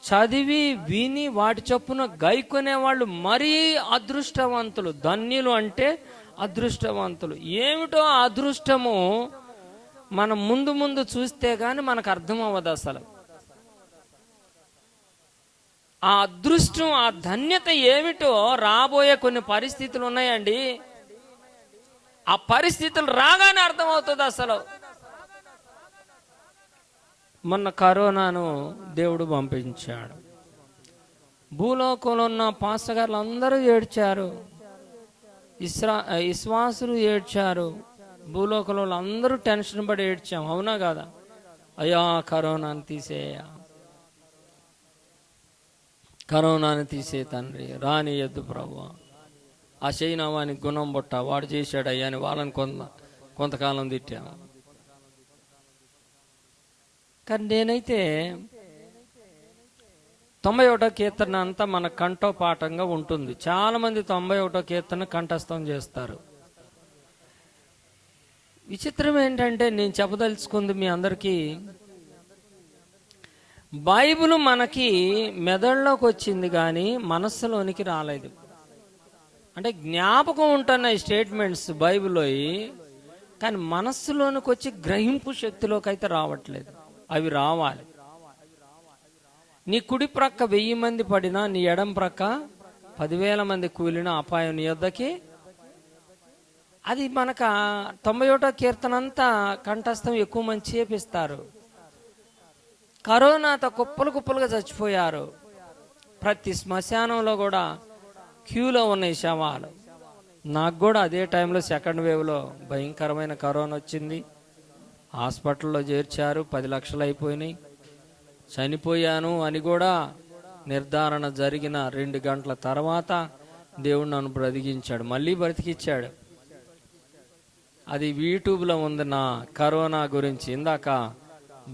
చదివి విని వాటి చొప్పున గైకొనే వాళ్ళు మరీ అదృష్టవంతులు. ధన్యులు అంటే అదృష్టవంతులు. ఏమిటో అదృష్టము మనం ముందు చూస్తే గాని మనకు అర్థం అవ్వదు. అసలు ఆ అదృష్టం, ఆ ధన్యత ఏమిటో రాబోయే కొన్ని పరిస్థితులు ఉన్నాయండి. ఆ పరిస్థితులు రాగానే అర్థమవుతుంది. అసలు మొన్న కరోనాను దేవుడు పంపించాడు. భూలోకంలో ఉన్న పాస్టర్ గారులు అందరూ ఏడ్చారు, విశ్వాసులు ఏడ్చారు, భూలోకంలో అందరూ టెన్షన్ పడి ఏడ్చాం. అవునా కదా? అయ్యా కరోనాను తీసేయ, కరోనాను తీసే తండ్రి, రానియద్దు ప్రభువా, ఆ చైనావానికి గుణం బొట్ట వాడు చేశాడు అయ్యా అని వాళ్ళని కొంతకాలం తిట్టాము. కానీ నేనైతే 91వ కీర్తన అంతా మన కంఠోపాఠంగా ఉంటుంది. చాలా మంది 91వ కీర్తన కంఠస్థం చేస్తారు. విచిత్రం ఏంటంటే, నేను చెప్పదలుచుకుంది మీ అందరికీ, బైబిల్ మనకి మెదడులోకి వచ్చింది కానీ మనస్సులోనికి రాలేదు. అంటే జ్ఞాపకం ఉంటున్నాయి స్టేట్మెంట్స్ బైబిల్లో, కానీ మనస్సులోనికి వచ్చి గ్రహింపు శక్తిలోకి అయితే రావట్లేదు. అవి రావాలి. నీ కుడి ప్రక్క 1000 మంది పడినా, నీ ఎడం ప్రక్క 10,000 మంది కూలిన అపాయం నీ యొద్దకి. అది మనకు 91వ కీర్తన అంతా కంఠస్థం ఎక్కువ మంది చేపిస్తారు. కరోనాతో కుప్పలుగా చచ్చిపోయారు. ప్రతి శ్మశానంలో కూడా క్యూలో ఉన్నాయి శవాలు. నాకు కూడా అదే టైంలో 2nd వేవ్లో భయంకరమైన కరోనా వచ్చింది. హాస్పిటల్లో చేర్చారు, 10 లక్షలు అయిపోయినాయి. చనిపోయాను అని కూడా నిర్ధారణ జరిగిన 2 గంటల తర్వాత దేవుడు నన్ను బ్రతికించాడు, మళ్ళీ బ్రతికిచ్చాడు. అది యూట్యూబ్లో ఉంది నా కరోనా గురించి. ఇందాక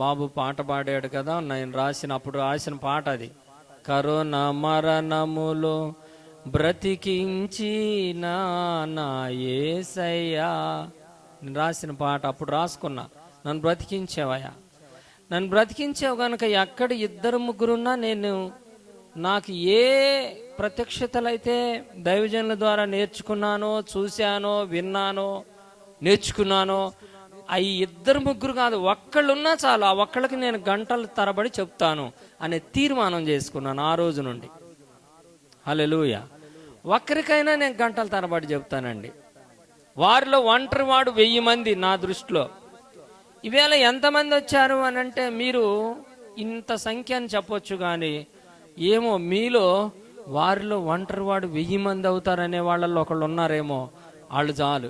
బాబు పాట పాడాడు కదా, నేను అప్పుడు రాసిన పాట అది. కరోనా మరణములో బ్రతికించిన నా యేసయ్యా, నేను రాసిన పాట అప్పుడు రాసుకున్నా. నన్ను బ్రతికించావయ్యా. నన్ను బ్రతికించావు కనుక ఎక్కడ ఇద్దరు ముగ్గురున్నా నాకు ఏ ప్రత్యక్షతలైతే దైవజనుల ద్వారా నేర్చుకున్నానో, చూశానో, విన్నానో, నేర్చుకున్నానో, అవి ఇద్దరు ముగ్గురు కాదు, ఒక్కళ్ళున్నా చాలు, ఆ ఒక్కళ్ళకి నేను గంటల తరబడి చెప్తాను అనే తీర్మానం చేసుకున్నాను ఆ రోజు నుండి. హల్లెలూయా. ఒక్కరికైనా నేను గంటల తరబడి చెప్తానండి. వారిలో ఒంటరి వాడు 1000 మంది నా దృష్టిలో. ఈవేళ ఎంతమంది వచ్చారు అని అంటే మీరు ఇంత సంఖ్య అని చెప్పొచ్చు, కానీ ఏమో మీలో వారిలో ఒంటరి వాడు 1000 మంది అవుతారనే వాళ్ళల్లో ఒకళ్ళు ఉన్నారేమో. వాళ్ళు చాలు.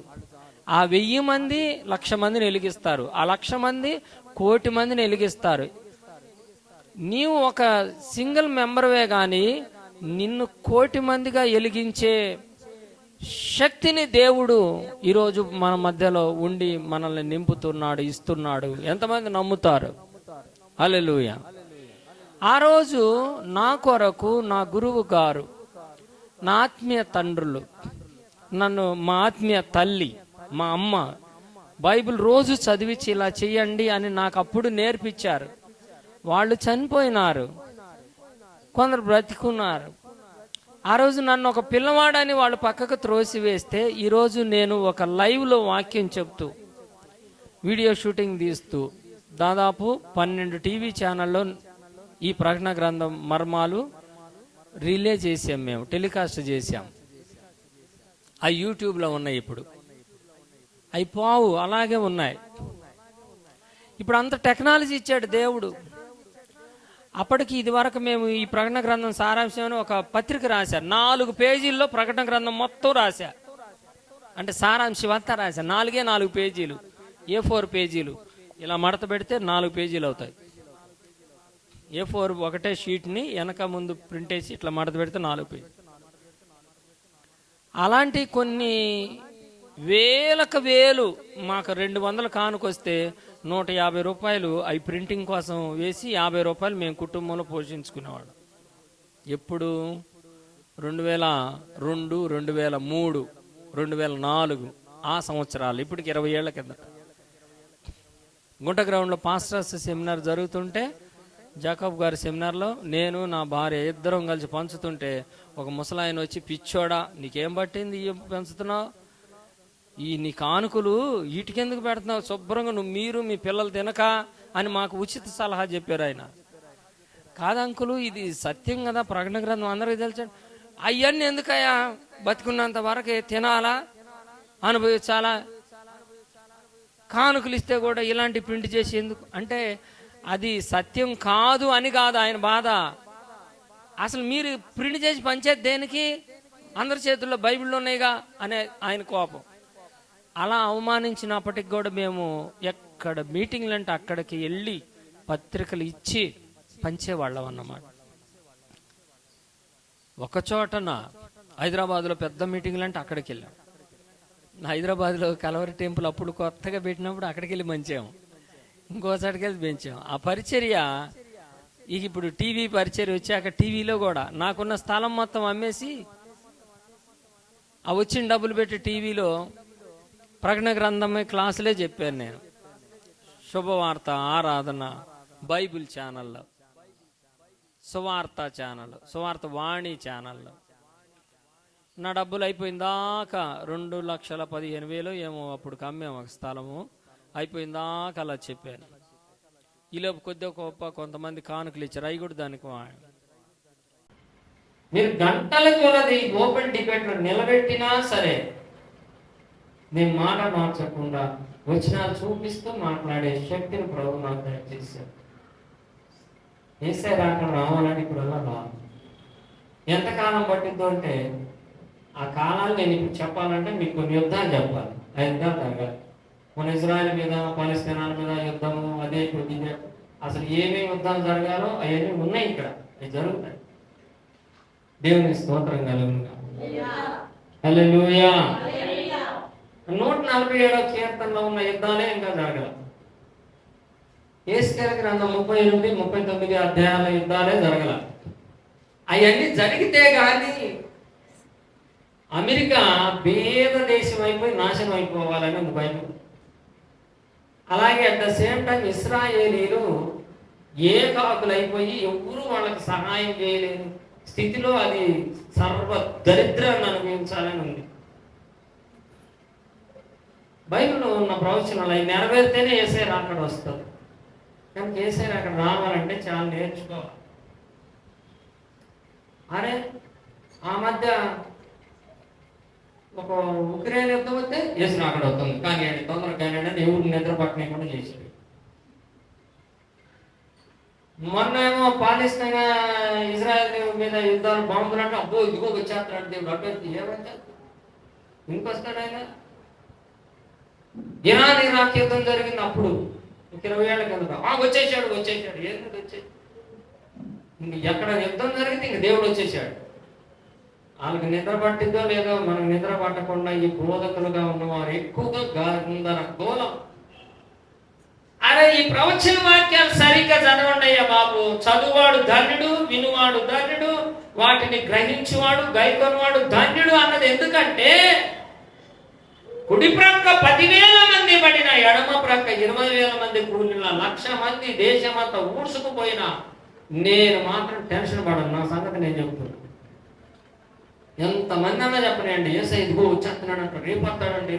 ఆ 1000 మంది 1,00,000 మందిని వెలిగిస్తారు, ఆ 1,00,000 మంది 1,00,00,000 మందిని వెలిగిస్తారు. నీవు ఒక సింగిల్ మెంబర్వే కానీ నిన్ను 1,00,00,000 మందిగా వెలిగించే శక్తిని దేవుడు ఈరోజు మన మధ్యలో ఉండి మనల్ని నింపుతున్నాడు, ఇస్తున్నాడు. ఎంతమంది నమ్ముతారు? హల్లెలూయా. ఆ రోజు నా కొరకు నా గురువు గారు, నా ఆత్మీయ తండ్రులు, మా ఆత్మీయ తల్లి, మా అమ్మ బైబిల్ రోజు చదివించి ఇలా చెయ్యండి అని నాకు అప్పుడు నేర్పించారు. వాళ్ళు చనిపోయినారు, కొందరు బ్రతికున్నారు. ఆ రోజు నన్ను ఒక పిల్లవాడని వాళ్ళు పక్కకు త్రోసివేస్తే ఈరోజు నేను ఒక లైవ్లో వాక్యం చెప్తూ, వీడియో షూటింగ్ తీస్తూ దాదాపు 12 టీవీ ఛానల్లో ఈ ప్రకటన గ్రంథం మర్మాలు రిలే చేసాం, మేము టెలికాస్ట్ చేసాం. ఆ యూట్యూబ్లో ఉన్నాయి. ఇప్పుడు అవి పోవు, అలాగే ఉన్నాయి. ఇప్పుడు అంత టెక్నాలజీ ఇచ్చాడు దేవుడు. అప్పటికి ఇది వరకు మేము ఈ ప్రకటన గ్రంథం సారాంశం అని ఒక పత్రిక రాశారు. 4 పేజీల్లో ప్రకటన గ్రంథం మొత్తం రాశా. అంటే సారాంశం అంతా రాశా. 4 పేజీలు, A4 పేజీలు. ఇలా మడత పెడితే 4 పేజీలు అవుతాయి. A4 ఒకటే షీట్ని వెనక ముందు ప్రింట్ వేసి ఇట్లా మడత పెడితే 4 పేజీలు. అలాంటి కొన్ని వేలకు వేలు మాకు 200 కానుకొస్తే 150 రూపాయలు అవి ప్రింటింగ్ కోసం వేసి 50 రూపాయలు మేము కుటుంబంలో పోషించుకునేవాడు. ఎప్పుడు? 2002, 2003, 2004 ఆ సంవత్సరాలు. ఇప్పటికి 20 ఏళ్ల కిందట గుంట గ్రౌండ్లో పాస్టర్స్ సెమినార్ జరుగుతుంటే, జాకబ్ గారి సెమినార్లో నేను నా భార్య ఇద్దరం కలిసి పంచుతుంటే ఒక ముసలాయన వచ్చి, పిచ్చోడా నీకేం పట్టింది పెంచుతున్నావు, నీ కానుకలు వీటికెందుకు పెడుతున్నావు, శుభ్రంగా మీరు మీ పిల్లలు తినక అని మాకు ఉచిత సలహా చెప్పారు ఆయన. కాదంకులు, ఇది సత్యం కదా, ప్రకటన గ్రంథం అందరికీ తెలిసాడు. అవన్నీ ఎందుకయ్యా, బతికున్నంత వరకే తినాలా, అనుభవించాలా, కానుకలు ఇస్తే కూడా ఇలాంటి ప్రింట్ చేసి ఎందుకు అంటే అది సత్యం కాదు అని కాదు ఆయన బాధ. అసలు మీరు ప్రింట్ చేసి పంచేది దేనికి, అందరి చేతుల్లో బైబిల్లో ఉన్నాయిగా అనే ఆయన కోపం. అలా అవమానించినప్పటికి కూడా మేము ఎక్కడ మీటింగ్లు అంటే అక్కడికి వెళ్ళి పత్రికలు ఇచ్చి పంచేవాళ్ళం అన్నమాట. ఒక చోటన హైదరాబాద్లో పెద్ద మీటింగ్లు అంటే అక్కడికి వెళ్ళాం. హైదరాబాద్లో కలవరి టెంపుల్ అప్పుడు కొత్తగా పెట్టినప్పుడు అక్కడికి వెళ్ళి పంచాము, ఇంకోసారికి వెళ్ళి పెంచాం. ఆ పరిచర్య ఇప్పుడు టీవీ పరిచర్య వచ్చాక టీవీలో కూడా నాకున్న స్థలం మొత్తం అమ్మేసి ఆ వచ్చిన డబ్బులు పెట్టి టీవీలో ప్రకటన గ్రంథమే క్లాసులే చెప్పాను నేను. శుభవార్త, ఆరాధన, బైబిల్ ఛానల్లో, సువార్త ఛానల్, సువార్త వాణి ఛానల్లో నా డబ్బులు అయిపోయిందాకా 2,15,000 ఏమో అప్పుడు కమ్మాము ఒక స్థలము. అయిపోయిందాకా అలా చెప్పాను. ఈలోపు కొద్దిగా గొప్ప కొంతమంది కానుకలు ఇచ్చారు, అవి కూడా దానికి మీరు గంటల కొలది ఓపెన్ డిబేట్ నిలబెట్టినా సరే నేను మాట మార్చకుండా వచనాలు చూపిస్తూ మాట్లాడే శక్తిని ప్రభు నాకు దయచేశారు. ఏసే రాక రావాలని ఇప్పుడు రాదు. ఎంతకాలం పట్టిద్దో అంటే ఆ కాలాలు నేను ఇప్పుడు చెప్పాలంటే మీకు కొన్ని యుద్ధాలు చెప్పాలి. ఆ యుద్ధాలు జరగాలి. మన ఇజ్రాయెల్ మీద, పాలస్తీనాల మీద యుద్ధము, అదే ఇదే, అసలు ఏమేమి యుద్ధాలు జరగాలో అవన్నీ ఉన్నాయి, ఇక్కడ అవి జరుగుతాయి. దేవుని స్తోత్రం కలుగునుగా. హల్లెలూయా. 147వ కీర్తనలో ఉన్న యుద్ధాలే ఇంకా జరగల. యేసుకేల గ్రంథం 38, 39 అధ్యాయాల యుద్ధాలే జరగల. అవన్నీ జరిగితే గాని అమెరికా పేద దేశం అయిపోయి నాశనం అయిపోవాలని ఉంది బైబిల్. అలాగే అట్ ద సేమ్ టైం ఇశ్రాయేలీలు ఏకాకులైపోయి ఎవ్వరూ వాళ్ళకి సహాయం చేయలేని స్థితిలో అది సర్వ దరిద్రాన్ని అనుభవించాలని ఉంది. బైబిల్లో ఉన్న ప్రవచనాలు అవి నెరవేరితేనే యేసయ్య రాకడ వస్తుంది. కానీ యేసయ్య రాకడ రావాలంటే చాలా నేర్చుకోవాలి. అరే ఆ మధ్య ఒక ఉక్రెయిన్ యుద్ధం వస్తే యేసు రాకడ వస్తుంది కానీ తొందరగా కానీ ఎవరు నిద్ర పట్టలేకుండా చేశాడు. మొన్న ఏమో పాలిస్తీన్ ఇజ్రాయెల్ మీద యుద్ధాలు బాంబులు అంటే అబ్బో ఇదిగో వచ్చేస్తాడు దేవుడు అడ్డు ఏమంటే ఇంకొస్తాడు ఆయన. ఇరాన్ ఇరాక్ యుద్ధం జరిగింది అప్పుడు 20 ఏళ్ల కింద వచ్చేసాడు ఏంటి వచ్చేది ఎక్కడ యుద్ధం జరిగితే ఇంక దేవుడు వచ్చేసాడు. వాళ్ళకి నిద్ర పట్టిద్దో లేదో మనకు నిద్ర పట్టకుండా ఈ బోధకులుగా ఉన్నవారు ఎక్కువగా గోలం. అరే ఈ ప్రవచన వాక్యాలు సరిగ్గా చదవండి అయ్యా బాబు. చదువువాడు ధన్యుడు, వినువాడు ధన్యుడు, వాటిని గ్రహించువాడు గైకొనవాడు ధన్యుడు అన్నది ఎందుకంటే కుడి ప్రక్క 10,000 మంది పడిన, ఎడమ ప్రక్క 20,000 మంది కూలిన, 1,00,000 మంది దేశమంతా ఊడ్చుకుపోయినా నేను మాత్రం టెన్షన్ పడను. నా సంగతి నేను చెప్తున్నాను. ఎంతమంది అన్నా చెప్పనండి యేసయ్య ఇదిగో వచ్చేస్తున్నాడు అంట, రేపు వస్తాడంటే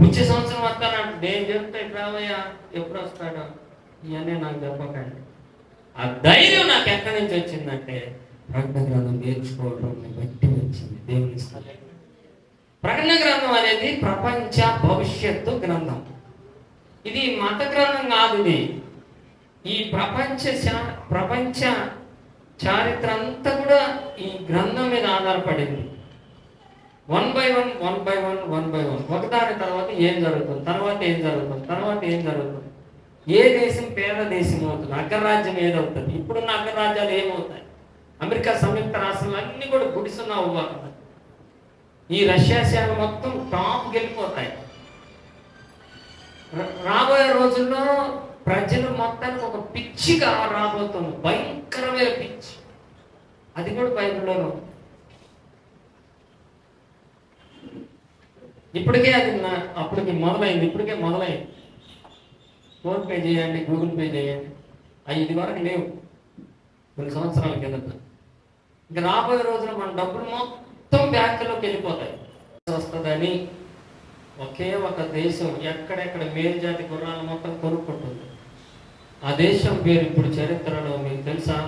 వచ్చే సంవత్సరం వస్తానంట. నేను చెప్తే రావయ్యా ఎప్పుడు వస్తాడు ఇవన్నీ నాకు చెప్పకండి. ఆ ధైర్యం నాకు ఎక్కడి నుంచి వచ్చిందంటే ప్రకటన గ్రంథం నేర్చుకోవడం బట్టి వచ్చింది. దేవుని స్థలం. ప్రకటన గ్రంథం అనేది ప్రపంచ భవిష్యత్తు గ్రంథం. ఇది మత గ్రంథం కాదు. ఇది ఈ ప్రపంచ చారిత్ర అంతా కూడా ఈ గ్రంథం మీద ఆధారపడింది. 1 by 1 ఒకదాని తర్వాత ఏం జరుగుతుంది, తర్వాత ఏం జరుగుతుంది, ఏ దేశం పేద దేశం అవుతుంది, అగ్రరాజ్యం ఏదవుతుంది, ఇప్పుడున్న అగ్రరాజ్యాలు ఏమవుతాయి, అమెరికా సంయుక్త రాష్ట్రాలు అన్ని కూడా గుడిసున్న అవ్వాలి. ఈ రష్యా సేవ మొత్తం టాప్కి వెళ్ళిపోతాయి. రాబోయే రోజుల్లో ప్రజలు మొత్తానికి ఒక పిచ్చిగా రాబోతుంది, భయంకరమైన పిచ్చి. అది కూడా బైబిల్లోనూ. ఇప్పటికే అది అప్పటికి మొదలైంది. ఫోన్ పే చేయండి, గూగుల్ పే చేయండి, అవి ఇది వరకు లేవు కొన్ని సంవత్సరాల కిందట. ఇంకా రాబోయే రోజున మన డబ్బులు మొత్తం బ్యాంకులోకి వెళ్ళిపోతాయి. వస్తుందని ఒకే ఒక దేశం ఎక్కడెక్కడ మేలు జాతి గుర్రాలు మొత్తం కొనుక్కుంటుంది. ఆ దేశం పేరు ఇప్పుడు చరిత్రలో మీకు తెలుసా?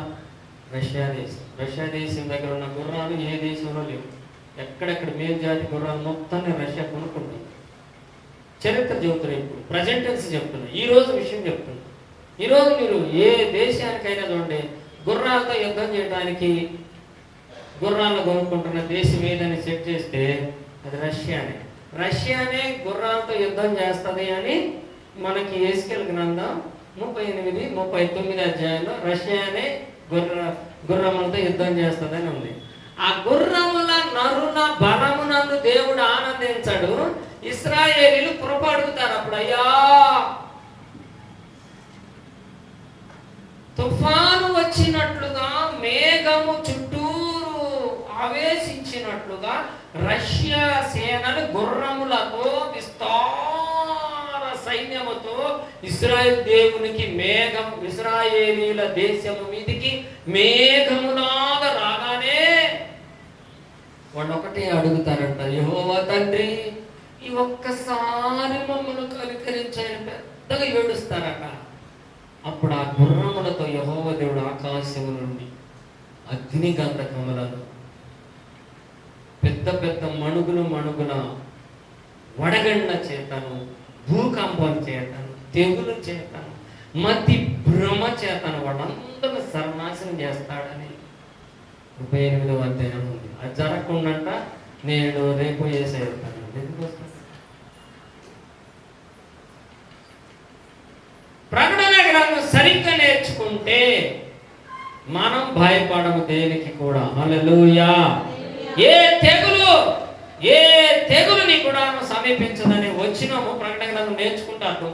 రష్యా దేశం. రష్యా దేశం దగ్గర ఉన్న గుర్రాలు ఏ దేశంలో లేవు. ఎక్కడెక్కడ మేలు జాతి గుర్రాలు మొత్తాన్ని రష్యా కొనుక్కుంటుంది. చరిత్ర చెబుతున్నా, ఇప్పుడు ప్రజెంటెన్స్ చెప్తున్నా, ఈ రోజు విషయం చెప్తున్నా. ఈరోజు మీరు ఏ దేశానికైనా చూడండి, గుర్రాలతో యుద్ధం చేయడానికి గుర్రాలను కొనుక్కుంటున్న దేశం ఏదని సెట్ చేస్తే అది రష్యానే. రష్యానే గుర్రాలతో యుద్ధం చేస్తుంది అని మనకి ఎస్కేల్ గ్రంథం 38, 39 అధ్యాయంలో రష్యానే గుర్రములతో యుద్ధం చేస్తుందని ఉంది. ఆ గుర్రముల నరుల బలమునందు దేవుడు ఆనందించడు. ఇశ్రాయేలీలు పొరపాడుతారు. అప్పుడు అయ్యా తుఫాను వచ్చినట్లుగా, మేఘము చుట్టూరు ఆవేశించినట్లుగా రష్యా సేనలు గుర్రములతో విస్తార సైన్యముతో ఇశ్రాయేల్ దేవునికి ఇశ్రాయేలీల దేశము మీదికి మేఘములాగా రాగానే వాళ్ళు ఒకటే అడుగుతారంట, యెహోవా తండ్రి ఈ ఒక్కసారి మమ్మల్ని కనికరించని పెద్దగా ఏడుస్తారట. అప్పుడు ఆ గుర్రములతో యెహోవా దేవుడు ఆకాశము నుండి అగ్ని గంధకములను, పెద్ద పెద్ద మణుగుల వడగండ్ల చేతను, భూకంపం చేతను, తెగులు చేతను, మతి భ్రమ చేతను వాళ్ళందరూ సర్వనాశనం చేస్తాడని 38వ అధ్యాయం ఉంది. అది జరగకుండా నేను రేపు చేసేస్తాను. ఎందుకోసం? ప్రకటన గ్రంథం సరిగ్గా నేర్చుకుంటే మనం భయపడము దేనికి కూడా. హల్లెలూయా. ఏ తెగులుని కూడా సమీపించదని వచ్చినాము. ప్రకటన గ్రంథం నేర్చుకుంటే అర్థం.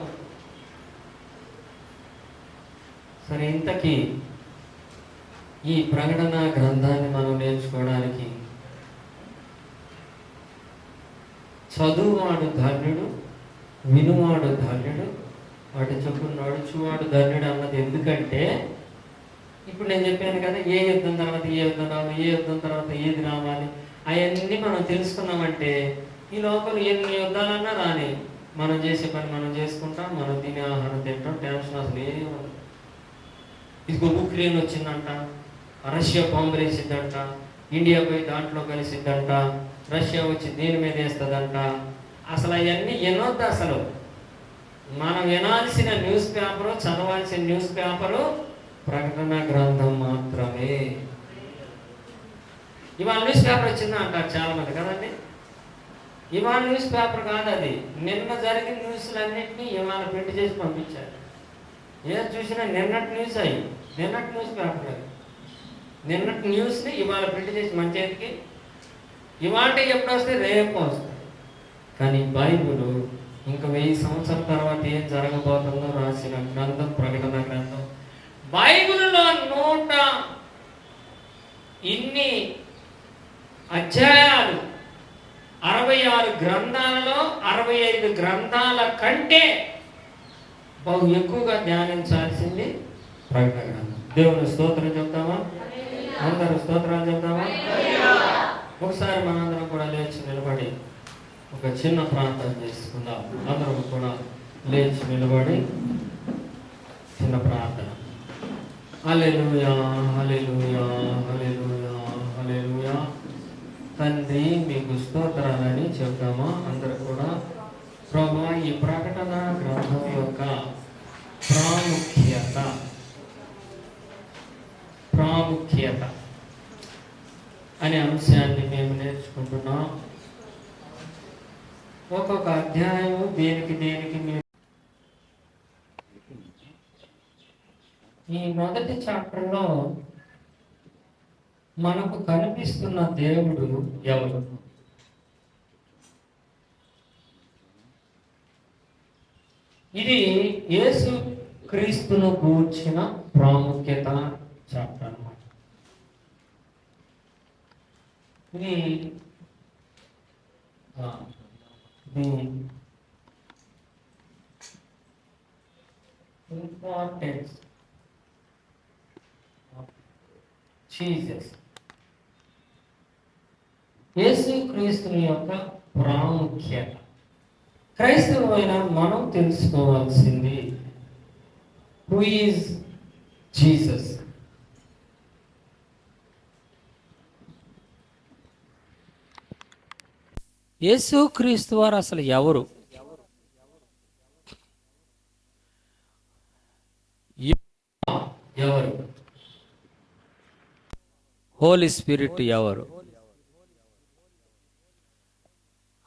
సరే, ఇంతకీ ఈ ప్రకటన గ్రంథాన్ని మనం నేర్చుకోవడానికి చదువువాడు ధన్యుడు, వినువాడు ధన్యుడు, వాటి చొప్పున నడుచువాడు ధన్యుడు అన్నది ఎందుకంటే, ఇప్పుడు నేను చెప్పాను కదా, ఏ యుద్ధం తర్వాత ఏ యుద్ధం రావాలి, ఏ యుద్ధం తర్వాత ఏది రావాలి, అవన్నీ మనం తెలుసుకున్నామంటే ఈ లోపల ఎన్ని యుద్ధాలన్నా రాని, మనం చేసే పని మనం చేసుకుంటాం, మనం తినే ఆహారం తింటాం, టెన్షన్ అసలు ఏమీ ఉండదు. ఇదిగో ఉక్రెయిన్ వచ్చిందంట, రష్యా బాంబులు వేసిద్దంట, ఇండియా పోయి దాంట్లో కలిసిద్దంట, రష్యా వచ్చి దీని మీద వేస్తుందంట. అసలు అవన్నీ వినొద్దు. అసలు మనం వినాల్సిన న్యూస్ పేపరు, చదవాల్సిన న్యూస్ పేపరు ప్రకటన గ్రంథం మాత్రమే. ఇవాళ న్యూస్ పేపర్ వచ్చిందా అంటారు చాలామంది కదండి. ఇవాళ న్యూస్ పేపర్ కాదు అది. నిన్న జరిగిన న్యూస్లన్నింటినీ ఇవాళ ప్రింట్ చేసి పంపించారు. ఏది చూసినా నిన్నటి న్యూస్ అయ్యి, నిన్నటి న్యూస్ పేపర్ అది. నిన్నటి న్యూస్ని ఇవాళ ప్రింట్ చేసి మన చేతికి ఇవాళ ఎప్పుడు వస్తే రేపు వస్తాయి. కానీ బైబుల్ ఇంకా 1000 సంవత్సరాల తర్వాత ఏం జరగబోతుందో రాసిన గ్రంథం ప్రకటన గ్రంథం. బైబిల్లో 100 అధ్యాయాలు, 66 గ్రంథాలలో 65 గ్రంథాల కంటే బహు ఎక్కువగా ధ్యానించాల్సింది ప్రకటన గ్రంథం. దేవుని స్తోత్రం చెప్తామా? అందరూ స్తోత్రాలు చెప్తామా? ఒకసారి మనందరం కూడా లేచి నిలబడి ఒక చిన్న ప్రార్థన చేసుకుందాం. అందరం కూడా లేచి నిలబడి చిన్న ప్రార్థన. హల్లెలూయా, హల్లెలూయా, హల్లెలూయా, హల్లెలూయా. తండ్రి మీకు స్తోత్రాలని చెప్తామా? అందరూ కూడా ప్రభువా, ఈ ప్రకటన గ్రంథం యొక్క ప్రాముఖ్యత అనే అంశాన్ని మేము నేర్చుకుంటున్నాం. ఒక్కొక్క అధ్యాయం దేనికి మీరు ఈ మొదటి చాప్టర్లో మనకు కనిపిస్తున్న దేవుడు ఎవరు? ఇది యేసు క్రీస్తును గూర్చిన ప్రాముఖ్యత చాప్టర్ అన్నమాట. ఇది ఇంపార్టెన్స్ ఆఫ్ జీసస్. యేసు క్రీస్తుని యొక్క ప్రాముఖ్యత. క్రైస్తవులైన మనం తెలుసుకోవాల్సింది హూ ఈజ్ జీసస్. యేసు క్రీస్తు వారు అసలు ఎవరు? ఎవరు? హోలీ స్పిరిట్ ఎవరు?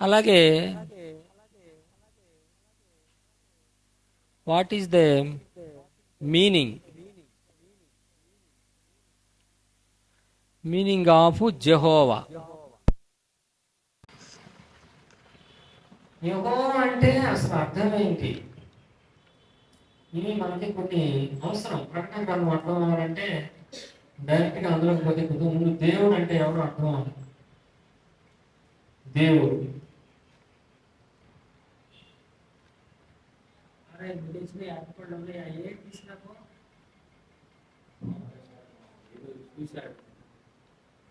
అలాగే what is the meaning of Jehovah? యెహోవా అంటే అసలు అర్థం ఏంటి? ఇవి మనకి కొన్ని అవసరం. ప్రకటన గ్రంథం అర్థం అవ్వాలంటే డైరెక్ట్గా అందులోకి పోతే ముందు దేవుడు అంటే ఎవరు అర్థం అవ్వాలి. దేవుడు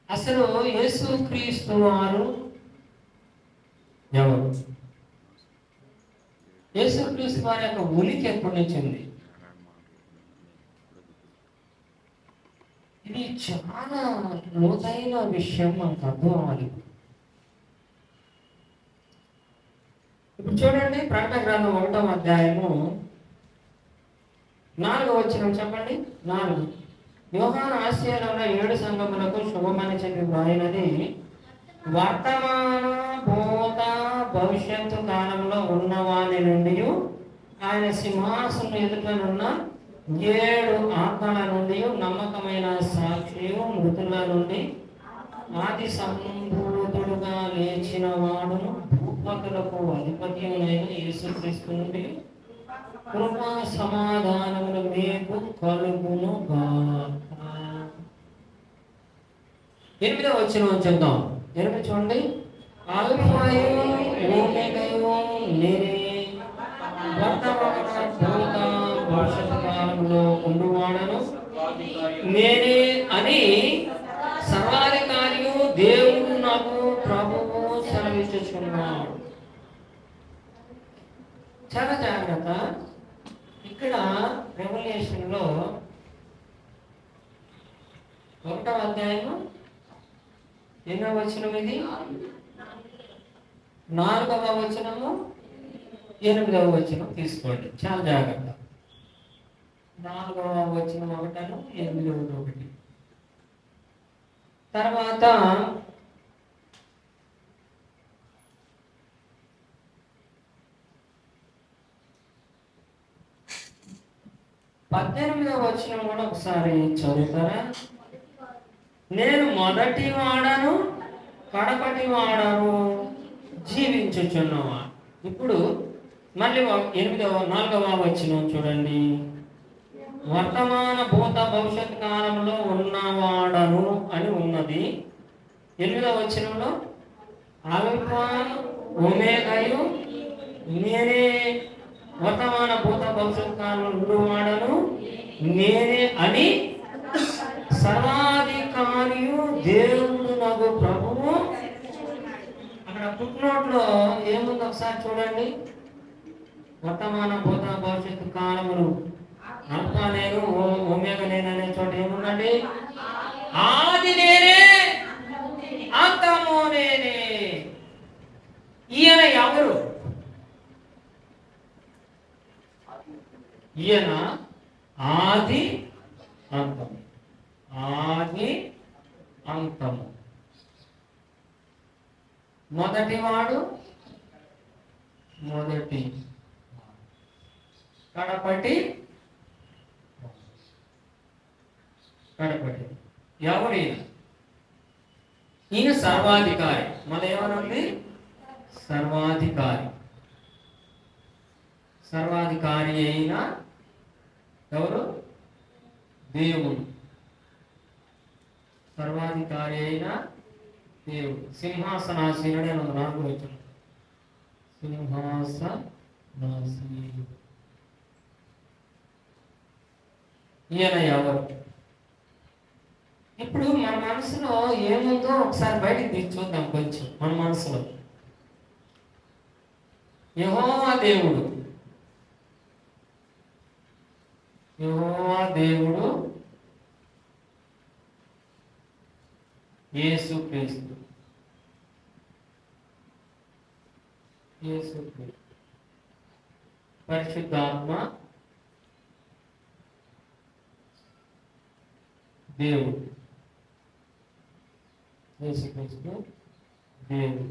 అసలు యేసు క్రీస్తు వారు ఎవరు? యేసు క్రీస్తు వారి యొక్క ఉనికి ఎప్పటి నుంచి ఉంది? ఇది చాలా లోతైన విషయం, మనకు అర్థం అవ్వాలి. ఇప్పుడు చూడండి, ప్రకటన గ్రంథం 1వ అధ్యాయము 4వ వచనం చెప్పండి. 4. యోహాను ఆసియాలో 7 సంఘములకు శుభమని చెప్పి వ్రాయినది, వర్తమాన, భూత, భవిష్యత్తు కాలంలో ఉన్నవాని నుండి, ఆయన సింహాసనం ఎదుటనున్న 7 ఆత్మల నుండి, నమ్మకమైన సాక్షియు, మృతుల నుండి ఆది సంభూతుడుగా లేచిన వాడును, భూపతులకు అధిపత్యములైన యేసుక్రీస్తు నుండి కృపా సమాధానములు మీకు కలుగును గాక. 8వ వచనం చెప్దాం. 8 చూడండి. ఆల్ఫాయు ఓమెగాయు నేనే, వర్తమాన, భూత, నేనే అని సర్వాధికారియు దేవుడు నాకు ప్రభువు సెలవిచ్చుచున్నాడు. చాలా జాగ్రత్త. ఇక్కడ రెవల్యూషన్లో 1వ అధ్యాయము ఎన్నో వచనం ఇది? 4వ వచనము 8వ వచనం తీసుకోండి, చాలా జాగ్రత్త. 4వ వచనం 1, 8వ 1. తర్వాత 18వ వచనం కూడా ఒకసారి చదువుతారా? నేను మొదటి వాడను కడపటి వాడను జీవించుచున్నవా. ఇప్పుడు మళ్ళీ 4వ వచనం చూడండి. వర్తమాన భూత భవిష్యత్ కాలంలో ఉన్నవాడను అని ఉన్నది. 8వ వచనంలో ఆల్ఫా ఒమేగాయు నేనే, వర్తమాన భూత భవిష్యత్ కాలంలో ఉన్నవాడను నేనే అని సర్వాధికారియు దేవుడు నాకు ప్రభువు. అక్కడ పుట్టినోట్లో ఏముంది ఒకసారి చూడండి. వర్తమాన భూత భవిష్యత్తు కాలములు అల్పా నేను ఒమేగా నేను అనే చోట ఏముందండి? ఆది నేనే అంతము నేనే. ఈయన ఎవరు? ఈయన ఆది అంతము. ఆది అంతము. మొదటివాడు మొదటి, కడపటి కడపటి. ఎవరు ఈయన? ఈయన సర్వాధికారి. మన ఏమనుంది? సర్వాధికారి. సర్వాధికారి అయిన ఎవరు? దేవుడు. సర్వాధికారి అయిన దేవుడు. సింహాసనాసీనుడు అని 4వ వచనం. సింహాసనాసీనుడు. ఈయన ఎవరు? ఇప్పుడు మన మనసులో ఏముందో ఒకసారి బయటికి తీసి చూద్దాం కొంచెం. మన మనసులో యెహోవా దేవుడు, యెహోవా దేవుడు, యేసుక్రీస్తు, యేసుక్రీస్తు, పరిశుద్ధాత్మ దేవుడు, యేసుక్రీస్తు దేవుడు.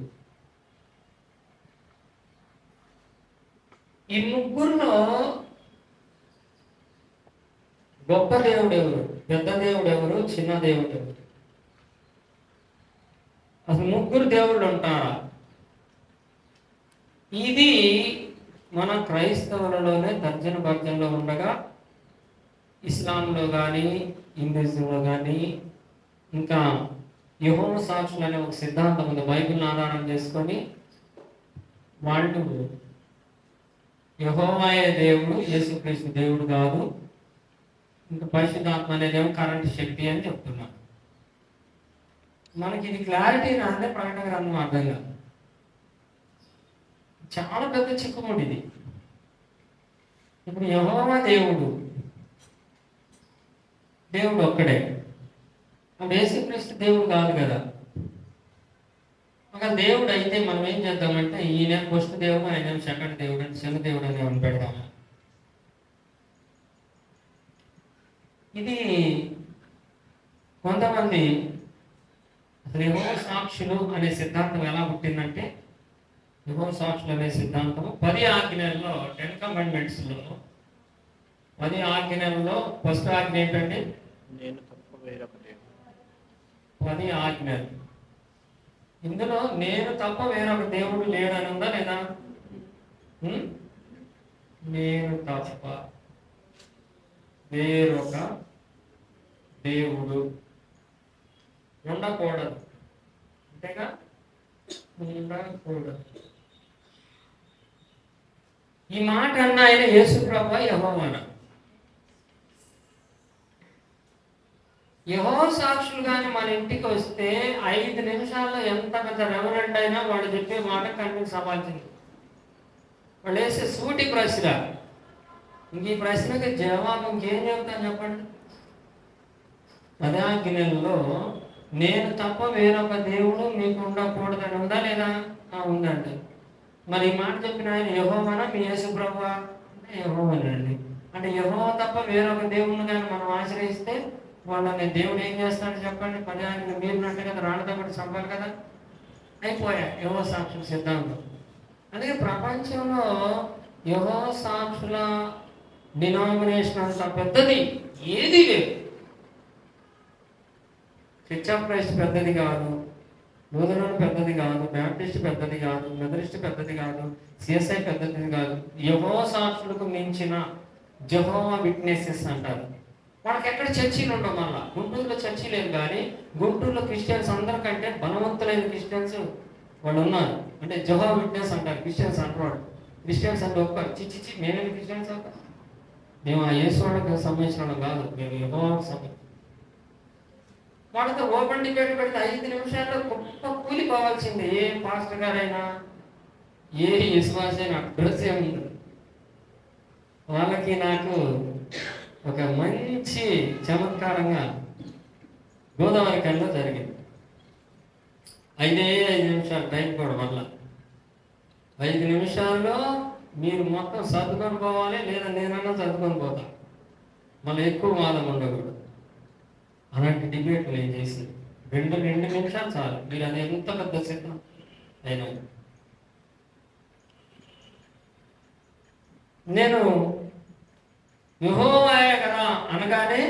ఈ ముగ్గురులో గొప్ప దేవుడు ఎవరు? పెద్ద దేవుడు ఎవరు? చిన్న దేవుడు ఎవరు? అసలు ముగ్గురు దేవుళ్ళు ఉంటారా? ఇది మన క్రైస్తవులలోనే తర్జన భర్జనలో ఉండగా, ఇస్లాంలో కానీ హిందూయిజంలో కానీ, ఇంకా యెహోవా సాక్షులు అనే ఒక సిద్ధాంతం ఉంది, బైబిల్ని ఆధారం చేసుకొని. వాళ్ళు యెహోవాయే దేవుడు, యేసుక్రీస్తు దేవుడు కాదు, ఇంకా పరిశుద్ధాత్మ అనేదేమో కరెంట్ శక్తి అని చెప్తున్నారు. మనకి ఇది క్లారిటీ రాదే ప్రకటన గ్రంథం అర్థం కాదు. చాలా పెద్ద చిక్కుముడి ఇది. ఇప్పుడు యెహోవా దేవుడు, దేవుడు ఒక్కడే. యేసుక్రీస్తు దేవుడు కాదు కదా. ఒక దేవుడు అయితే మనం ఏం చేద్దామంటే ఈయన ఫస్ట్ దేవుడు, ఆయన సెకండ్ దేవుడు అని, శని దేవుడు అని ఏమని పెడదాము. ఇది కొంతమంది అసలు యెహోవా సాక్షులు అనే సిద్ధాంతం ఎలా పుట్టిందంటే, యెహోవా సాక్షులు అనే సిద్ధాంతం 10 ఆజ్ఞల్లో, 10 కమాండ్మెంట్స్లో 10 ఆజ్ఞల్లో ఫస్ట్ ఆజ్ఞ ఏంటంటే నేను తప్ప వేరొక దేవుడు. 10 ఆజ్ఞలు. ఇందులో నేను తప్ప వేరొక దేవుడు లేడని ఉందా లేదా? నేను తప్ప వేరొక దేవుడు ఉండకూడదు. అంతేగా? ఉండకూడదు. ఈ మాట అన్న ఆయన యేసు ప్రభువా యెహోవానా? సాక్షులు కానీ మన ఇంటికి వస్తే 5 నిమిషాల్లో ఎంత పెద్ద రెవరెండ్ అయినా వాళ్ళు చెప్పే మాట కన్విన్స్ అవ్వాల్సింది. వాళ్ళు వేసే సూటి ప్రశ్న, ఇంక ఈ ప్రశ్నకి జవాబు ఇంకేం చెప్తాను చెప్పండి. 10 ఆజ్ఞలలో నేను తప్ప వేరొక దేవుడు మీకు ఉండకూడదని ఉందా లేదా? ఉందండి. మరి ఈ మాట చెప్పిన ఆయన యెహోవానా మీ యేసు ప్రభువా? అంటే యెహోవానండి. అంటే యెహోవా తప్ప వేరొక దేవుడిని కానీ మనం ఆశ్రయిస్తే వాళ్ళని దేవుడు ఏం చేస్తాడు చెప్పండి? 10 ఆజ్ఞలు మీరినట్టు కదా, రాళ్ళతో కూడా చంపాలి కదా. అయిపోయా యెహోవా సాక్షుల సిద్ధాంతం. అందుకే ప్రపంచంలో యెహోవా సాక్షుల డినామినేషన్ అంత పెద్దది ఏది లేదు. చర్చ్ ఆఫ్ క్రైస్ట్ పెద్దది కాదు, లూథరన్ పెద్దది కాదు, బ్యాప్టిస్ట్ పెద్దది కాదు, మెథడిస్ట్ పెద్దది కాదు, సిఎస్ఐ పెద్దది కాదు. యెహోవా సాక్షులకు మించిన జెహోవా విట్నెసెస్ అంటారు. వాళ్ళకి ఎక్కడ చర్చీలు ఉండవు. మళ్ళా గుంటూరులో చర్చీ లేదు, కానీ గుంటూరులో క్రిస్టియన్స్ అందరికంటే బలవంతులైన క్రిస్టియన్స్ వాళ్ళు ఉన్నారు. అంటే జెహోవా విట్నెస్ అంటారు. క్రిస్టియన్స్ అంటారు. క్రిస్టియన్స్ అంటే ఒక్క చిచ్చి మేమేమి క్రిస్టియన్స్ అవుతాం? మేము ఆ యేసు వాళ్ళకి సంబంధించిన వాళ్ళం కాదు, మేము యెహోవాకు సంబంధించిన. వాళ్ళతో ఓపెన్ డిబేట్ పెడితే 5 నిమిషాల్లో గొప్ప కూలిపోవాల్సింది. ఏ పాస్టర్ గారైనా, ఏ విశ్వాస అయినా అడ్రస్ ఏముంది. వాళ్ళకి నాకు ఒక మంచి చమత్కారంగా గోదావరి కల్లో జరిగింది. 5 నిమిషాలు టైం కూడా వల్ల 5 నిమిషాల్లో మీరు మొత్తం సర్దుకొని పోవాలి, లేదా నేనన్నా సర్దుకొని పోతా. మళ్ళీ ఎక్కువ వాదం ఉండకూడదు. అలాంటి డిబేట్లు నేను చేసి 2 నిమిషాలు చాలు. మీరు అది ఎంత పెద్ద సిద్ధం అయినా. నేను యెహోవాయే కదా అనగానే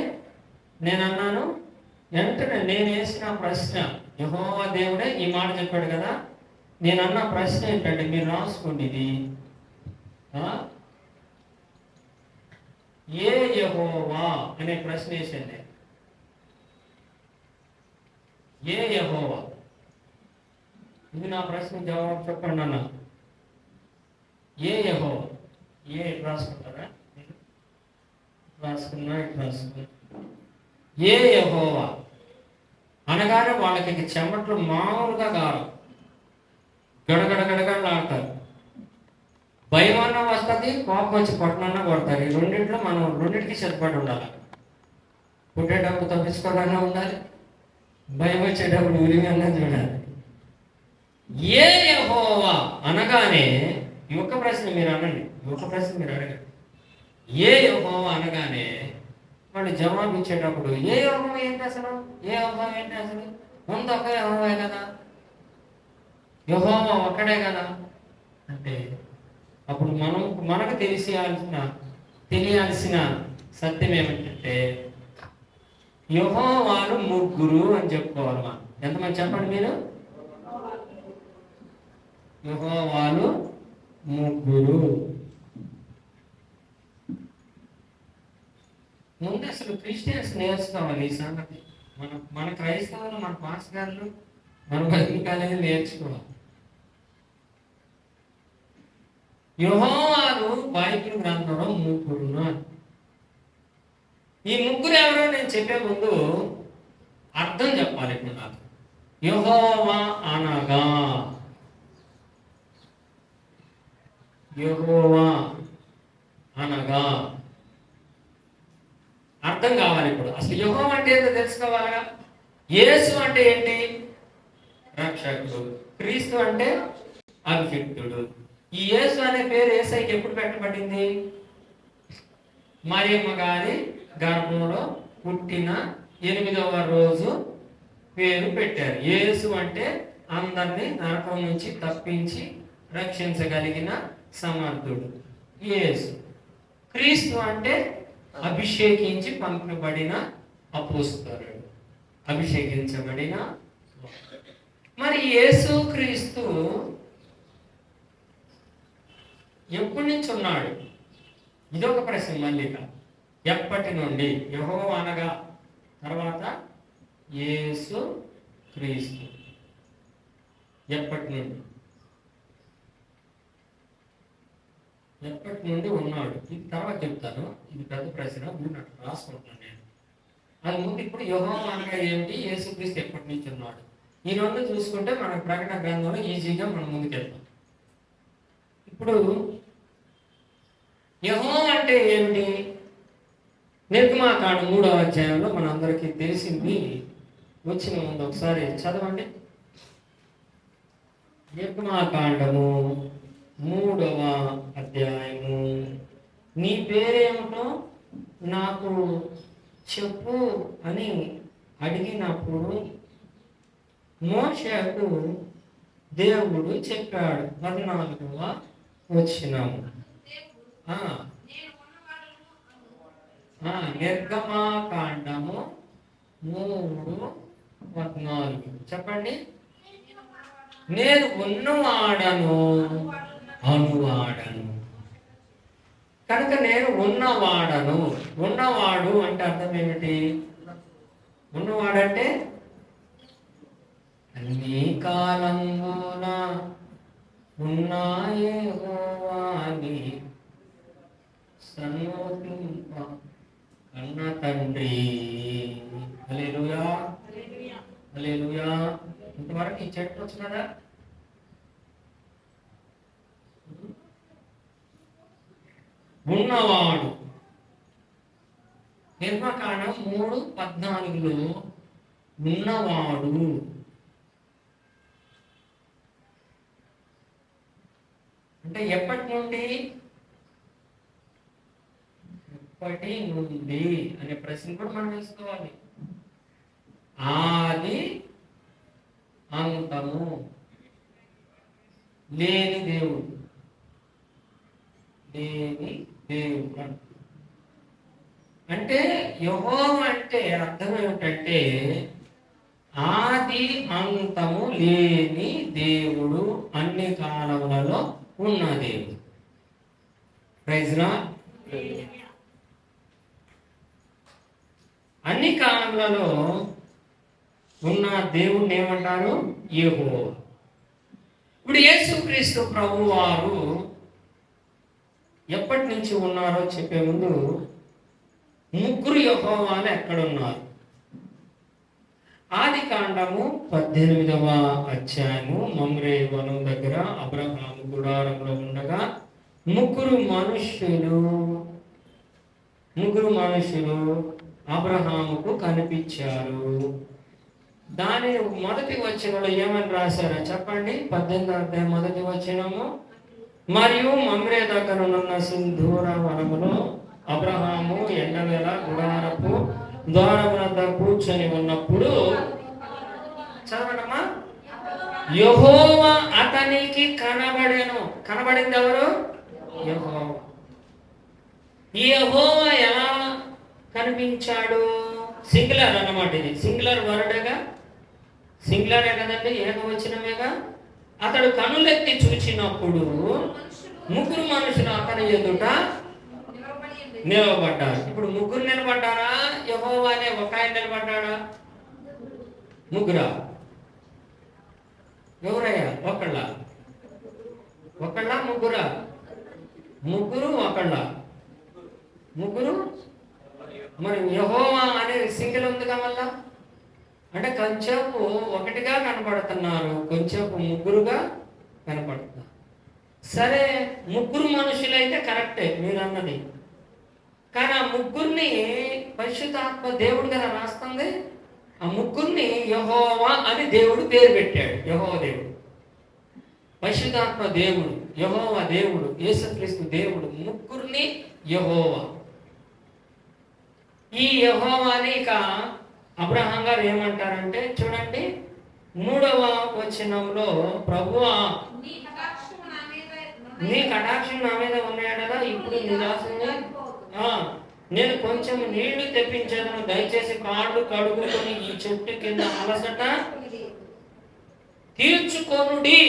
నేను అన్నాను, వెంటనే నేను వేసిన ప్రశ్న, యెహోవా దేవుడే ఈ మాట చెప్పాడు కదా, నేను అన్న ప్రశ్న ఏంటంటే, మీరు రాసుకోండి ఇది, ఏ యెహోవా అనే ప్రశ్న వేసాను. ఏ యెహోవా? ఇది నా ప్రశ్న జవాబు చెప్పండి అన్న. ఏ యెహోవా? ఏ రాసుకుంటారా? రాసుకున్నా, ఇటు రాసుకున్నా. ఏ యెహోవా అనగానే వాళ్ళకి చెమట్లు మామూలుగా కాదు, గడగడగడగడలాడతారు. భయం అన్నా వస్తుంది, కోపం వచ్చి కొట్టనన్నా కొడతారు. ఈ రెండింటిలో మనం రెండింటికి సిద్ధపడి ఉండాలి. పుట్టేటప్పుడు తప్పించుకోవాలన్నా ఉండాలి, భయం వచ్చేటప్పుడు ఉరిగన్నా చూడాలి. ఏ యెహోవా అనగానే ఈ ఒక్క ప్రశ్న మీరు అనండి, ఈ ఒక్క ప్రశ్న మీరు అడగండి. ఏ యెహోవా అనగానే వాళ్ళు జవాబు ఇచ్చేటప్పుడు ఏ యెహోవా ఏంటి అసలు? ఏ యెహోవా ఏంటి అసలు? ముందు ఒక యెహోవా కదా, యెహోవా ఒక్కడే కదా అంటే అప్పుడు మనకు తెలియాల్సిన సత్యం ఏమిటంటే, యెహోవాలు 3 అని చెప్పుకోవాలి. మనం ఎంతమంది చెప్పండి మీరు? యెహోవాలు 3. ముందు అసలు క్రిస్టియన్స్ నేర్చుకోవాలి ఈ సంగతి. మన క్రైస్తవులు, మన పాస్టర్లు, మన బతికాలని నేర్చుకోవాలి. యెహోవాలు బైబిల్ గ్రంథంలో 3 ఉన్నారు. ఈ 3 ఎవరో నేను చెప్పే ముందు అర్థం చెప్పాలి. ఇప్పుడు నాకు యెహోవా అనగా, యెహోవా అనగా అర్థం కావాలి. ఇప్పుడు అసలు యెహోవా అంటే ఏంటో తెలుసుకోవాలిగా. యేసు అంటే ఏంటి? రక్షకుడు. క్రీస్తు అంటే అభిషిక్తుడు. ఈ యేసు అనే పేరు యేసయ్యకి ఎప్పుడు పెట్టబడింది? మరియమ్మ గారి గర్భంలో పుట్టిన 8వ రోజు పేరు పెట్టారు. యేసు అంటే అందరినీ నరకం నుంచి తప్పించి రక్షించగలిగిన సమర్థుడు యేసు. క్రీస్తు అంటే అభిషేకించి పంపబడిన అపోస్తలుడు, అభిషేకించబడిన. మరి యేసు క్రీస్తు ఎప్పటి నుంచి ఉన్నాడు? ఇదొక ప్రశ్న. మళ్ళీ ఎప్పటి నుండి? యెహోవా అనగా తర్వాత యేసు క్రీస్తు ఎప్పటి నుండి? ఎప్పటి నుండి ఉన్నాడు? ఇది తర్వాత చెప్తాను. ఇది పెద్ద ప్రశ్న, రాసుకుంటున్నాను నేను. అది ముందు ఇప్పుడు యెహోవా అనగా ఏంటి, యేసుక్రీస్తు ఎప్పటి నుంచి ఉన్నాడు, ఈ రెండు చూసుకుంటే మన ప్రకటన గ్రంథంలో ఈజీగా మనం ముందుకెళ్తాం. ఇప్పుడు యెహోవా అంటే ఏమిటి? నిర్గమాకాండం 3వ అధ్యాయంలో మనందరికీ తెలిసింది. వచ్చిన ముందు ఒకసారి చదవండి. నిర్గమాకాండము 3వ అధ్యాయము. నీ పేరేమిటో నాకు చెప్పు అని అడిగినప్పుడు మోషేకు దేవుడు చెప్పాడు. 14వ వచనము. నిర్గమాకాండము 3:14 చెప్పండి. నేను ఉన్నవాడను అనువాడను. కనుక నేను ఉన్నవాడను. ఉన్నవాడు అంటే అర్థం ఏమిటి? ఉన్నవాడంటే అన్ని కాలంలోన ఉన్నాయేహోవాని సన్నుతింప కన్న తండ్రి. హల్లెలూయా, హల్లెలూయా. ఇంతవరకు ఈ చెట్టు వచ్చు కదా. ఉన్నవాడు. నిర్గమాకాండం 3:14 ఉన్నవాడు అంటే ఎప్పటి నుండి? ఎప్పటి నుండి అనే ప్రశ్న కూడా మనం వేసుకోవాలి. ఆది అంతము లేని దేవుడు, లేని దేవుడు అంటే యెహోవా అంటే అర్థం ఏమిటంటే ఆది అంతము లేని దేవుడు, అన్ని కాలములలో ఉన్న దేవుడు. Praise Lord. అన్ని కాలములలో ఉన్న దేవుణ్ణి ఏమంటారు? యెహోవా. ఇప్పుడు యేసుక్రీస్తు ప్రభు వారు ఎప్పటి నుంచి ఉన్నారో చెప్పే ముందు ముగ్గురు యెహోవాలు ఎక్కడున్నారు? ఆది కాండము 18వ అధ్యాయము. మమ్రే వనం దగ్గర అబ్రహాము గుడారంలో ఉండగా ముగ్గురు మనుషులు అబ్రహాముకు కనిపించారు. దాని మొదటి వచనంలో ఏమని రాశారో చెప్పండి. 18వ అధ్యాయం మొదటి వచనము. మరియు మమ్రే దగ్గర ఉన్న సింధూర వనములో అబ్రహాము ఎండవేళ గుడారపు ద్వారం వద్ద కూర్చొని ఉన్నప్పుడు చదవడమా, యెహోవా అతనికి కనబడెను. కనబడింది ఎవరు? యెహోవా. ఈ యెహోవా ఎలా కనిపించాడు? సింగులర్ అన్నమాట. ఇది సింగులర్ వర్డేగా, సింగులరే కదండి, ఏకవచనమేగా. అతడు కనులెత్తి చూచినప్పుడు ముగ్గురు మనుషులు అతని ఎదుట నిలబడ్డారు. ఇప్పుడు ముగ్గురు నిలబడ్డారా? యెహోవా అనే ఒక ఆయన నిలబడ్డాడా? ముగ్గురా? ఎవరయ్యా? ఒకళ్ళ ముగ్గురా? ముగ్గురు ఒకళ్ళ? ముగ్గురు. మరి యెహోవా అనే సింగిల్ ఉందిగా మళ్ళా. అంటే కొంచెంసేపు ఒకటిగా కనపడుతున్నారు, కొంచెంసేపు ముగ్గురుగా కనపడుతున్నారు. సరే, ముగ్గురు మనుషులైతే కరెక్టే మీరు అన్నది. కానీ ఆ ముగ్గురిని పరిశుద్ధాత్మ దేవుడు కదా రాస్తుంది. ఆ ముగ్గురిని యెహోవా అని దేవుడు పేరు పెట్టాడు. యెహోవా దేవుడు, పరిశుద్ధాత్మ దేవుడు, యెహోవా దేవుడు, యేసుక్రీస్తు దేవుడు, ముగ్గురిని యెహోవా. ఈ యెహోవాని ఇక అబ్రహాం గారు ఏమంటారంటే చూడండి 3వ వచనంలో, ప్రభువా నీ కటాక్షం నా మీద ఉన్నాడు కదా, ఇప్పుడు నీ దాసుని నేను కొంచెం నీళ్లు తెప్పించేదను, దయచేసి కాళ్ళు కడుగుకొని ఈ చెట్టు కింద అలసట తీర్చుకొనుడి.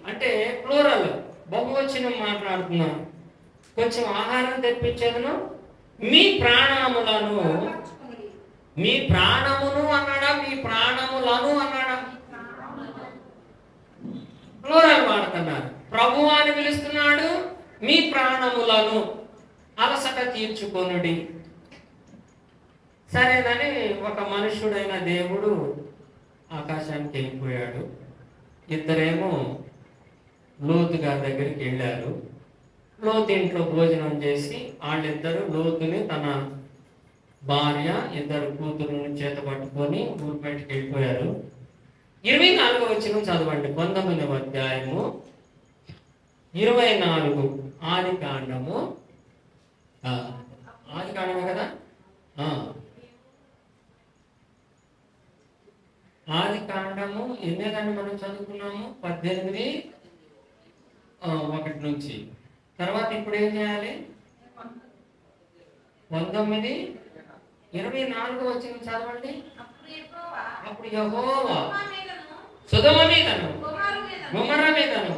అంటే ప్లూరల్, బహువచనం మాట్లాడుతున్నాను. కొంచెం ఆహారం తెప్పించేదను, మీ ప్రాణములను, మీ ప్రాణమును అన్నాడా, మీ ప్రాణములను అన్నాడా? ప్లూరల్ వాడుతున్నారు. ప్రభువు అని పిలుస్తున్నాడు, మీ ప్రాణములను అలసట తీర్చుకొనుడి. సరేనని ఒక మనుష్యుడైన దేవుడు ఆకాశానికి వెళ్ళిపోయాడు. ఇద్దరేమో లోతు గారి దగ్గరికి వెళ్ళారు. లోతు ఇంట్లో భోజనం చేసి వాళ్ళిద్దరు లోతుని తన భార్య ఇద్దరు కూతురుని చేత పట్టుకొని ఊరు బయటికి వెళ్ళిపోయారు. 24వ వచనం చదవండి. 19వ అధ్యాయము 24 ఆది కాండము. ఆది కాండమే కదా. ఆది కాండము ఎన్నేదాన్ని మనం చదువుకున్నాము? 18:1 నుంచి. తర్వాత ఇప్పుడు ఏం చేయాలి? 19:24 వచ్చిన చదవండి. అప్పుడు యెహోవా సొదొమ మీదను గొమొర్రా మీదను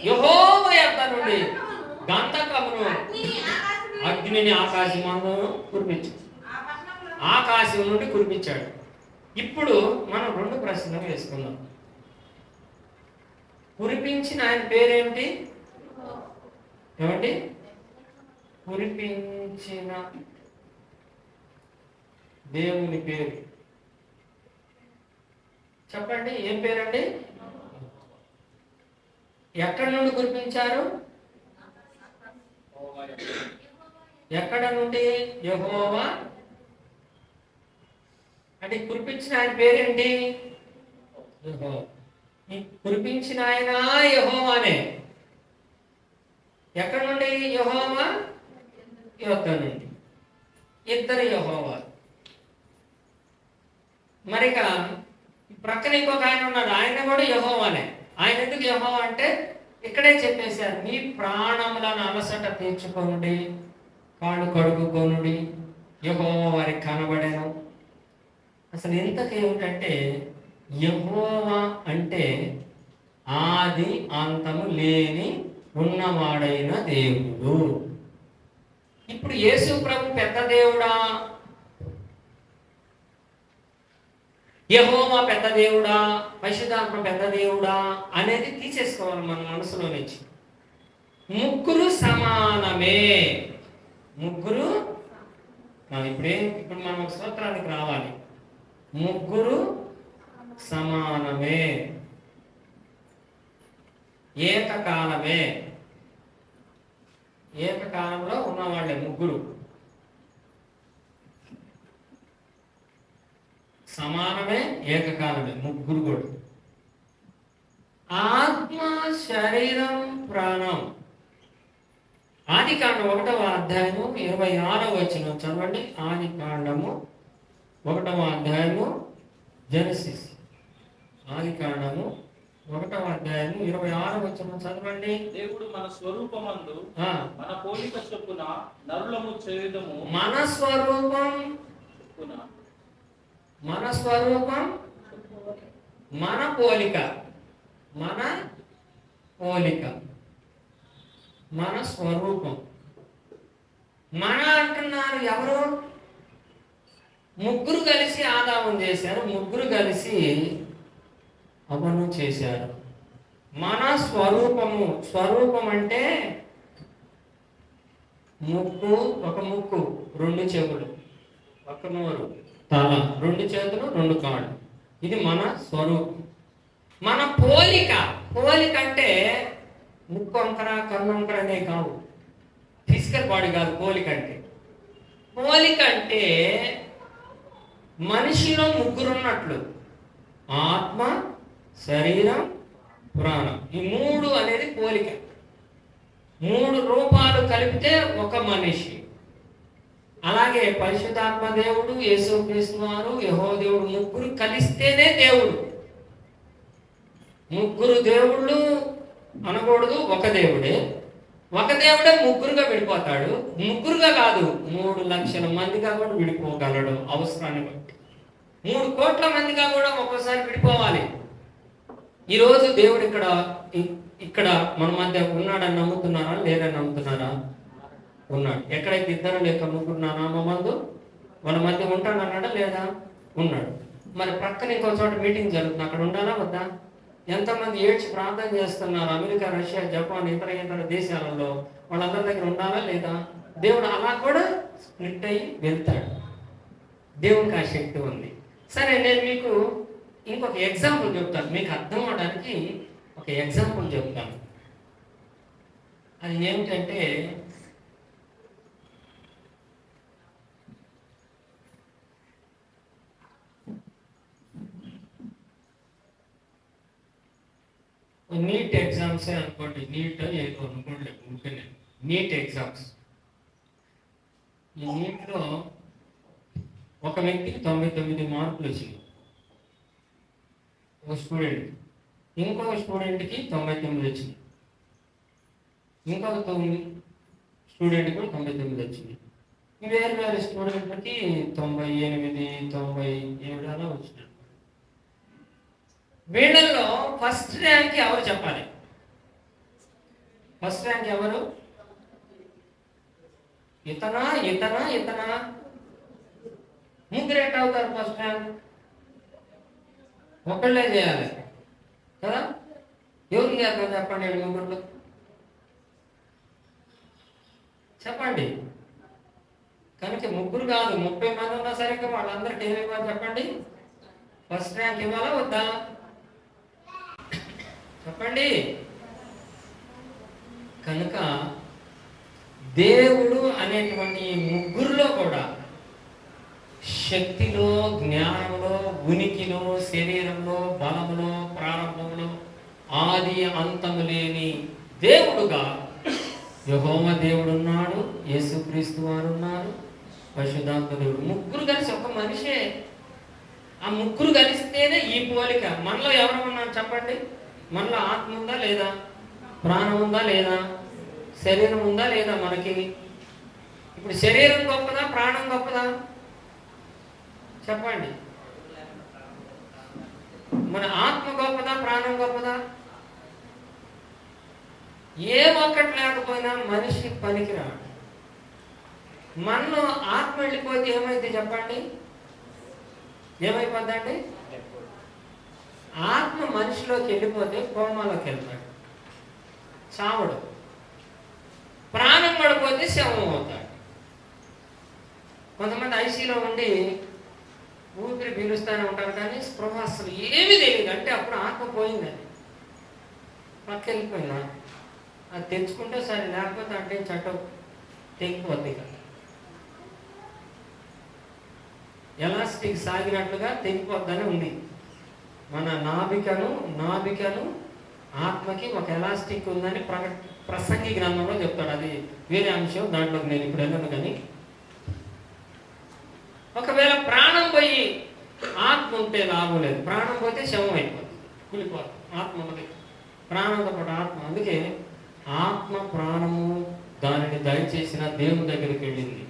యెహోవా యొద్ద నుండి గంధకమును అగ్నిని ఆకాశం నుండి కురిపించాడు. ఇప్పుడు మనం 2 ప్రశ్నలు వేసుకుందాం. కురిపించిన ఆయన పేరేంటి? ఏమండి? కురిపించిన దేవుని పేరు చెప్పండి. ఏం పేరండి? ఎక్కడి నుండి కురిపించారు? ఎక్కడ నుండి? యెహోవా. అంటే కురిపించిన ఆయన పేరేంటి? యెహోవా. ఈ కురిపించిన ఆయన యెహోవానే. ఎక్కడ నుండి? యెహోవా యొద్ద నుండి. ఇద్దరు యెహోవా. మరిక ప్రక్కన ఇంకొక ఆయన ఉన్నాడు, ఆయన కూడా యెహోవానే. ఆయన ఎందుకు యెహోవా అంటే ఇక్కడే చెప్పేశారు, మీ ప్రాణములను అలసట తీర్చుకోనుడి, కాళ్ళు కడుగుకోనుడి, యెహోవా వారికి కనబడేను. అసలు ఇంతకేమిటంటే యెహోవా అంటే ఆది అంతము లేని ఉన్నవాడైన దేవుడు. ఇప్పుడు యేసు ప్రభు పెద్ద దేవుడా, యెహోవా పెద్ద దేవుడా, పరిశుద్ధాత్మ పెద్ద దేవుడా అనేది తీసేసుకోవాలి మన మనసులో నుంచి. ముగ్గురు సమానమే. ముగ్గురు ఇప్పుడు మనం స్తోత్రానికి రావాలి. ముగ్గురు సమానమే, ఏకకాలమే. ఏకకాలంలో ఉన్నవాళ్ళే ముగ్గురు. సమానమే, ఏకకాలమే ముగ్గురు కూడా. ఆత్మ, శరీరం, ప్రాణం. ఆది కాండం 1వ అధ్యాయము 26వ వచనం చదవండి. ఆది కాండము 1వ అధ్యాయము జెనసిస్. ఆది కాండము 1వ అధ్యాయము 26వ వచనం చదవండి. దేవుడు మన స్వరూపమందు మన పోలిక చొప్పున నరులము చేయుదము. మన స్వరూపం, మన స్వరూపం, మన పోలిక, మన పోలిక, మన స్వరూపం. మన అంటున్నారు ఎవరు? ముగ్గురు కలిసి ఆదాము చేశారు, ముగ్గురు కలిసి అవ్వను చేశారు. మన స్వరూపము. స్వరూపం అంటే ముక్కు, ఒక ముక్కు, 2 చెవులు, ఒక నోరు, తల, 2 చేతులు, 2 కాళ్ళు. ఇది మన స్వరూపం. మన పోలిక. పోలిక అంటే ముక్కు వంకర, కన్ను వంకర అనే కావు, ఫిజికల్ బాడీ కాదు పోలిక అంటే. పోలిక అంటే మనిషిలో ముగ్గురు ఉన్నట్లు, ఆత్మ, శరీరం, ప్రాణం. ఈ 3 అనేది పోలిక. 3 రూపాలు కలిపితే ఒక మనిషి. అలాగే పరిశుద్ధాత్మ దేవుడు, యేసుక్రీస్తు వారు, యెహోవా దేవుడు, ముగ్గురు కలిస్తేనే దేవుడు. ముగ్గురు దేవుళ్ళు అనకూడదు, ఒక దేవుడే. ఒక దేవుడే ముగ్గురుగా విడిపోతాడు. ముగ్గురుగా కాదు, 3 లక్షల మందిగా కూడా విడిపోగలడు అవసరాన్ని బట్టి. 3 కోట్ల మందిగా కూడా ఒక్కోసారి విడిపోవాలి. ఈరోజు దేవుడు ఇక్కడ మన మధ్య ఉన్నాడని నమ్ముతున్నారా, లేదని నమ్ముతున్నారా? ఉన్నాడు. ఎక్కడైతే 2 లేక 3 నామందు వాళ్ళ మధ్య ఉంటాడు అన్నాడా, లేదా? ఉన్నాడు. మరి ప్రక్కన ఇంకో చోట మీటింగ్ జరుగుతుంది, అక్కడ ఉండాలా వద్దా? ఎంతమంది ఏడ్చి ప్రార్థన చేస్తున్నారు అమెరికా, రష్యా, జపాన్, ఇతర దేశాలలో, వాళ్ళందరి దగ్గర ఉండాలా లేదా? దేవుడు అలా కూడా స్ప్లిట్ అయ్యి వెళ్తాడు. దేవునికి ఆ శక్తి ఉంది. సరే, నేను మీకు ఇంకొక ఎగ్జాంపుల్ చెప్తాను, మీకు అర్థం అవడానికి ఒక ఎగ్జాంపుల్ చెప్తాను. అది ఏమిటంటే, నీట్ ఎగ్జామ్సే అనుకోండి, నీట్ ఏదో అనుకోండి, ఉంటేనే నీట్ ఎగ్జామ్స్. ఈ నీట్లో ఒక వ్యక్తికి 99 మార్కులు వచ్చింది, ఒక స్టూడెంట్. ఇంకొక స్టూడెంట్కి 99 వచ్చింది, ఇంకొక స్టూడెంట్కి కూడా 99 వచ్చింది. వేరు వేరే స్టూడెంట్లకి 98, 97 అలా వచ్చినాయి. వీళ్ళల్లో ఫస్ట్ ర్యాంక్ ఎవరు చెప్పాలి? ఫస్ట్ ర్యాంక్ ఎవరు? ఇతనా ఇతనా ఇతనా? ముగ్గురు ఎట్ అవుతారు ఫస్ట్ ర్యాంక్? ఒకళ్ళే చేయాలి కదా? ఎవరు చేస్తారు చెప్పండి, ముగ్గురు చెప్పండి. కనుక ముగ్గురు కాదు, 30 మంది ఉన్నా సరే వాళ్ళందరికీ ఏమి ఇవ్వాలి చెప్పండి? ఫస్ట్ ర్యాంక్ ఇవ్వాలా వద్దా చెప్పండి? కనుక దేవుడు అనేటువంటి ముగ్గురులో కూడా శక్తిలో, జ్ఞానంలో, ఉనికిలో, శరీరంలో, బలములో, ప్రారంభంలో ఆది అంతము లేని దేవుడుగా యెహోవా దేవుడు ఉన్నాడు, యేసుక్రీస్తు వారు ఉన్నారు, పరిశుద్ధాత్మ దేవుడు. ముగ్గురు కలిసి ఒక మనిషే. ఆ ముగ్గురు కలిస్తేనే ఈ పోలిక. మనలో ఎవరు ఉన్నారు చెప్పండి? మనలో ఆత్మ ఉందా లేదా? ప్రాణం ఉందా లేదా? శరీరం ఉందా లేదా మనకి? ఇప్పుడు శరీరం గొప్పదా, ప్రాణం గొప్పదా చెప్పండి? మన ఆత్మ గొప్పదా, ప్రాణం గొప్పదా? ఏ ఒక్కటి లేకపోయినా మనిషి పనికిరాడు. మనలో ఆత్మ వెళ్ళిపోతే ఏమైంది చెప్పండి? ఏమైపోద్దండి? ఆత్మ మనిషిలోకి వెళ్ళిపోతే కోమాలోకి వెళ్తాడు, చావడు. ప్రాణం పడిపోతే శవం అవుతాడు. కొంతమంది ఐసీలో ఉండి ఊపిరి పీలుస్తూనే ఉంటారు, కానీ స్పృహ అసలు ఏమీ తెలియదు. అంటే అప్పుడు ఆత్మ పోయిందని పక్క వెళ్ళిపోయిందా? అది తెచ్చుకుంటే సరే, లేకపోతే అంటే చట్టం తెగిపోద్ది కదా. ఎలాస్టిక్ సాగినట్లుగా తెగిపోద్దని ఉంది. మన నాభికను ఆత్మకి ఒక ఎలాస్టిక్ ఉందని ప్రసంగి గ్రంథంలో చెప్తాడు. అది వేరే అంశం, దాంట్లోకి నేను ఇప్పుడు వెళ్ళను. కానీ ఒకవేళ ప్రాణం పోయి ఆత్మ ఉంటే లాభం లేదు. ప్రాణం పోతే శవం అయిపోతుంది, కూలిపోతుంది. ఆత్మ ఉంది, ప్రాణంతో పాటు ఆత్మ. అందుకే ఆత్మ ప్రాణము దానిని దయచేసిన దేవుని దగ్గరికి వెళ్ళింది.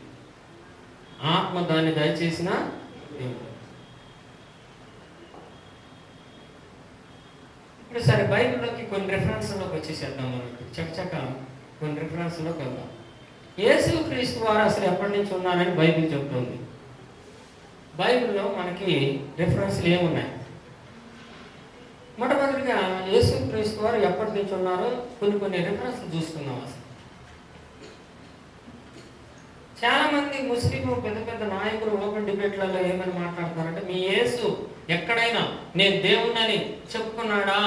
ఆత్మ దాన్ని దయచేసిన దేవుడు. ఇప్పుడు సరే, బైబిల్లోకి కొన్ని రిఫరెన్స్లోకి వచ్చేసేద్దాం. మనకి చకచక కొన్ని రిఫరెన్స్లోకి వెళ్దాం. యేసుక్రీస్తు వారు అసలు ఎప్పటి నుంచి ఉన్నారని బైబిల్ చెప్తుంది. బైబిల్లో మనకి రిఫరెన్స్లు ఏమున్నాయి? మొట్టమొదటిగా యేసుక్రీస్తు వారు ఎప్పటి నుంచి ఉన్నారో కొన్ని రిఫరెన్స్లు చూసుకుందాం. అసలు చాలా మంది ముస్లిం పెద్ద పెద్ద నాయకులు ఓపెన్ డిబేట్లలో ఏమని మాట్లాడతారంటే, మీ యేసు ఎక్కడైనా నేను దేవుణ్ణని చెప్పుకున్నాడా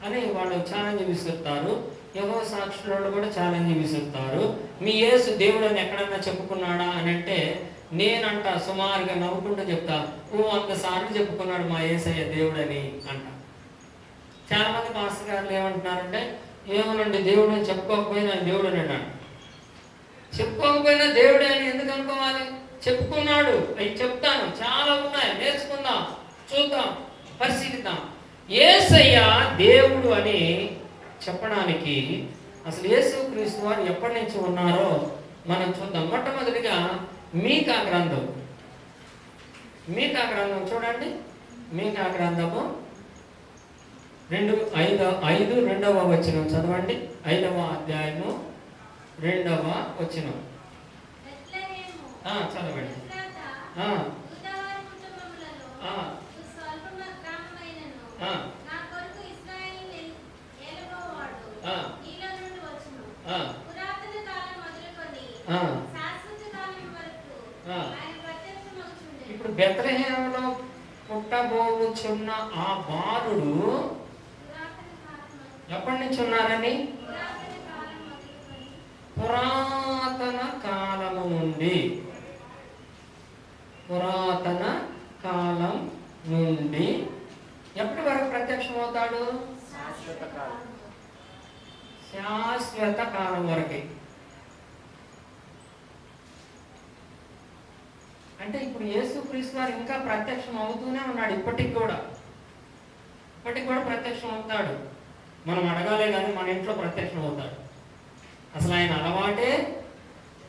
అని వాళ్ళు ఛాలెంజ్ విసురుతారు. యెహోవా సాక్షులు కూడా ఛాలెంజ్ విసురుతారు. మీ యేసు దేవుడు అని ఎక్కడైనా చెప్పుకున్నాడా అని అంటే, నేనంట సుమారుగా నవ్వుకుంటూ చెప్తా, అంతసార్లు చెప్పుకున్నాడు మా యేసయ్య దేవుడని అంట. చాలా మంది మాస్టర్ గారు ఏమంటున్నారంటే, ఏమోనండి దేవుడు అని చెప్పుకోకపోయినా దేవుడు అని అన్నాడు. చెప్పుకోకపోయినా దేవుడే అని ఎందుకు అనుకోవాలి? చెప్పుకున్నాడు. అవి చెప్తాను, చాలా ఉన్నాయి, నేర్చుకుందాం, చూద్దాం, పరిశీలిద్దాం. యేసయ్య దేవుడు అని చెప్పడానికి అసలు యేసుక్రీస్తు వారు ఎప్పటి నుంచి ఉన్నారో మనం చూద్దాం. మొట్టమొదటిగా మీకా గ్రంథం చూడండి. మీకా గ్రంథము 2:5 వచనం చదవండి. 5వ అధ్యాయము 2వ వచనం చదవండి. ఇప్పుడు బెత్లెహేములో పుట్టబోచున్న ఆ బాలుడు ఎప్పటి నుంచి ఉన్నారని? పురాతన కాలము నుండి. పురాతన కాలం నుండి ఎప్పటి వరకు ప్రత్యక్షమవుతాడు? శాశ్వత కాలం వరకు. అంటే ఇప్పుడు యేసుక్రీస్తు వారు ఇంకా ప్రత్యక్షం అవుతూనే ఉన్నాడు. ఇప్పటికి కూడా ప్రత్యక్షం అవుతాడు. మనం అడగాలే కానీ మన ఇంట్లో ప్రత్యక్షం అవుతాడు. అసలు ఆయన అలవాటే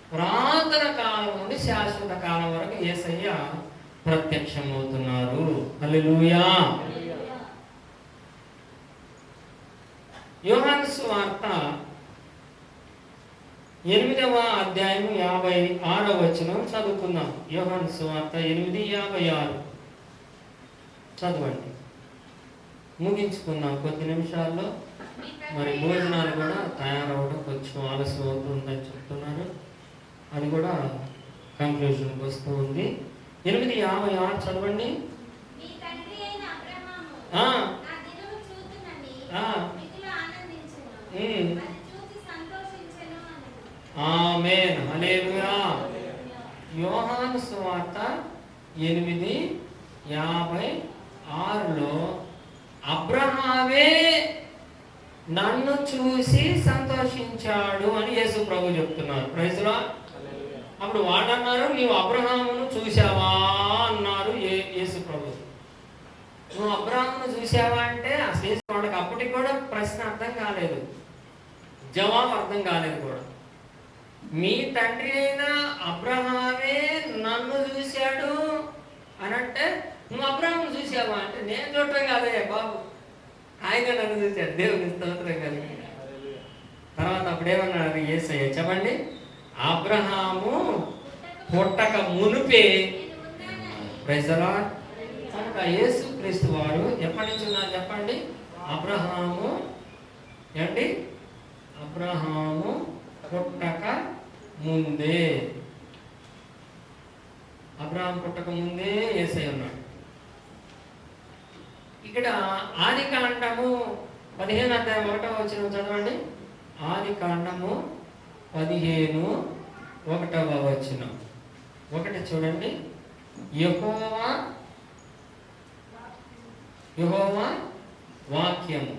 పురాతన కాలం నుండి శాశ్వత కాలం వరకు యేసయ్య ప్రత్యక్షం అవుతున్నారు. హల్లెలూయా. యోహాను సువార్త 8వ అధ్యాయం 56వ వచనం చదువుకుందాం. యోహాను సువార్త 8:56 చదవండి, ముగించుకుందాం కొద్ది నిమిషాల్లో. మరి భోజనాలు కూడా తయారవడం కొంచెం ఆలస్యం అవుతుందని చెప్తున్నారు. అది కూడా కంక్లూజన్కి వస్తూ ఉంది. 8:56 చదవండి. ఆమేన్, హల్లెలూయా. యోహాను సువార్త 8:56లో అబ్రహామే నన్ను చూసి సంతోషించాడు అని యేసు ప్రభు చెప్తున్నారు. Praise Lord. అప్పుడు వాళ్ళు అన్నారు, నీవు అబ్రహామును చూసావా అన్నారు యేసు ప్రభు. నువ్వు అబ్రహామును చూసావా అంటే అసలు యేసు వాడికి అప్పటికి కూడా ప్రశ్న అర్థం కాలేదు, జవాబు అర్థం కాలేదు కూడా. మీ తండ్రి అయిన అబ్రహామే నన్ను చూశాడు అని అంటే నువ్వు అబ్రహామును చూసావా అంటే నేను చూడటం కాదయ్యా బాబు, ఆయన నన్ను చూశాడు. దేవుని స్తోత్రం కలిగి. తర్వాత అప్పుడేమన్నారు యేసయ్య చెప్పండి? అబ్రహాము పుట్టక మునుపే. Praise the lord. కనుక యేసుక్రీస్తు వారు ఎప్పటి నుంచి ఉన్నారు చెప్పండి? అబ్రహాము పుట్టక ముందే. అబ్రహాం పుట్టక ముందే యేసయ్య ఉన్నాడు. ఇక్కడ ఆది కాండము 15:1 చదవండి. ఆది కాండము 15:1 ఒకటి చూడండి. యెహోవా వాక్యము.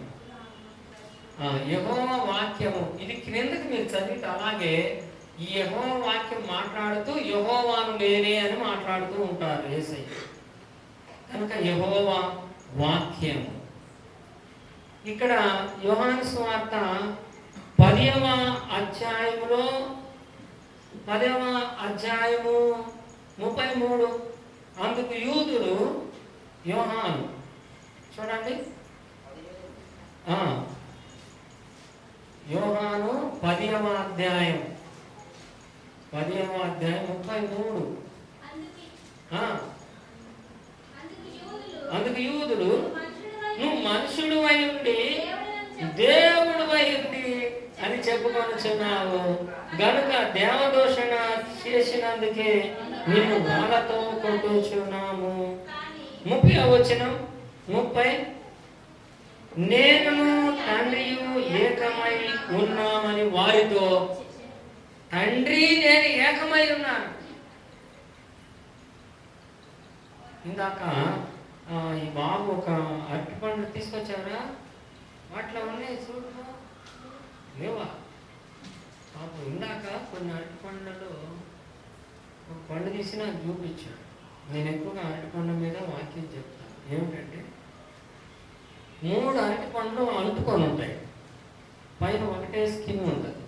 యెహోవా వాక్యము ఇది క్రిందకి మీరు చదివితే అలాగే ఈ యెహోవా వాక్యం మాట్లాడుతూ యెహోవాను నేనే అని మాట్లాడుతూ ఉంటారు యేసయ్య. కనుక యెహోవా వాక్యము. ఇక్కడ యోహాను సువార్త 10వ అధ్యాయములో 10వ అధ్యాయము 33 అందుకు యూదులు యోహాను చూడండి. యోహాను 10వ అధ్యాయం 33. అందుకు యూదులు నువ్వు మనుషుడు అయి ఉండి దేవుడు అయి ఉండి అని చెప్పుకొనుచున్నావు గనుక దేవదూషణ చేసినందుకే నిన్ను వాళ్ళతో కొట్టుచున్నాము. 30వ వచనం 30 నేను తండ్రియు ఏకమై ఉన్నామని వారితో. తండ్రి నేను ఏకమై ఉన్నాను. ఇందాక ఈ బాబు ఒక అరటిపండు తీసుకొచ్చారా? వాటిలో ఉన్నాయి చూడు, లేవా? పాపం ఇందాక కొన్ని అరటిపండ్లలో ఒక పండు తీసి నాకు చూపించాడు. నేను ఎక్కువగా అరటిపండు మీద వాక్యం చెప్తాను. ఏమిటంటే 3 అరటిపండ్లు అంటుకొని ఉంటాయి, పైన ఒకటే స్కిన్ ఉంటుంది.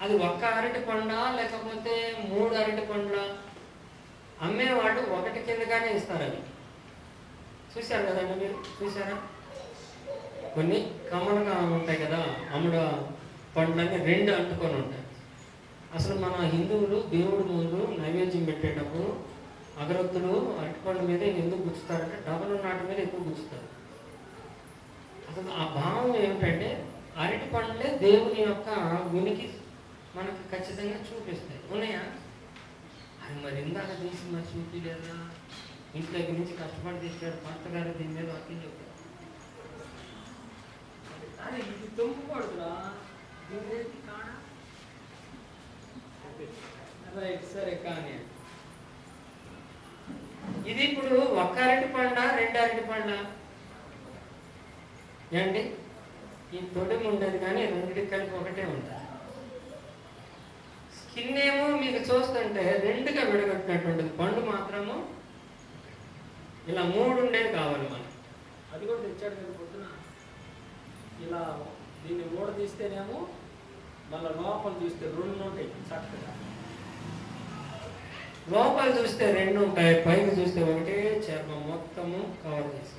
అది ఒక్క అరటిపండ లేకపోతే 3 అరటిపండ్ల? అమ్మేవాళ్ళు ఒకటి కిందగానే ఇస్తారు. అవి చూశారు కదండి, మీరు చూసారా? కొన్ని కమ్మలుగా ఉంటాయి కదా, అమ్ముడు పండ్లన్నీ 2 అంటుకొని ఉంటాయి. అసలు మన హిందువులు దేవుడి ముందు నైవేద్యం పెట్టేటప్పుడు అగరొత్తులు అరటిపండు మీద ఎందుకు గుచ్చుతారంటే డబల్ నాటి మీద ఎక్కువ గుచ్చుతారు. అసలు ఆ భావం ఏమిటంటే అరటి పండ్లే దేవుని యొక్క ఉనికి మనకు ఖచ్చితంగా చూపిస్తాయి. ఉన్నాయా? అది మరి ఇందాక తీసి మరి చూపించలేదా? ఇంటి దగ్గర నుంచి కష్టపడి తెచ్చాడు భర్త గారు, దీని మీద వాక్యం చెప్పారు. అరే ఇది తొమ్ముకూడదురా, దీని కాడా సరే కానీ ఇది ఇప్పుడు ఒక్క అరటి పండ్ల, 2 అరటి పండ్ల ఏమండి? ఈ తొడిమి ఉండదు కానీ రెండింటికి కలిపి ఒకటే ఉంటుంది. స్కిన్ ఏమో మీకు చూస్తుంటే 2గా విడగొట్టినట్టు ఉంటుంది, పండు మాత్రము ఇలా 3 ఉండేది కావాలి మనం. అది కూడా తెచ్చాడు కదా పొద్దున. ఇలా దీన్ని ఊడ తీస్తేనేమో మళ్ళీ లోపల చూస్తే 2 ఉంటాయి చక్కగా. లోపల చూస్తే 2 ఉంటాయి, పైకి చూస్తే ఒకటే చర్మం మొత్తము కవర్ చేసి.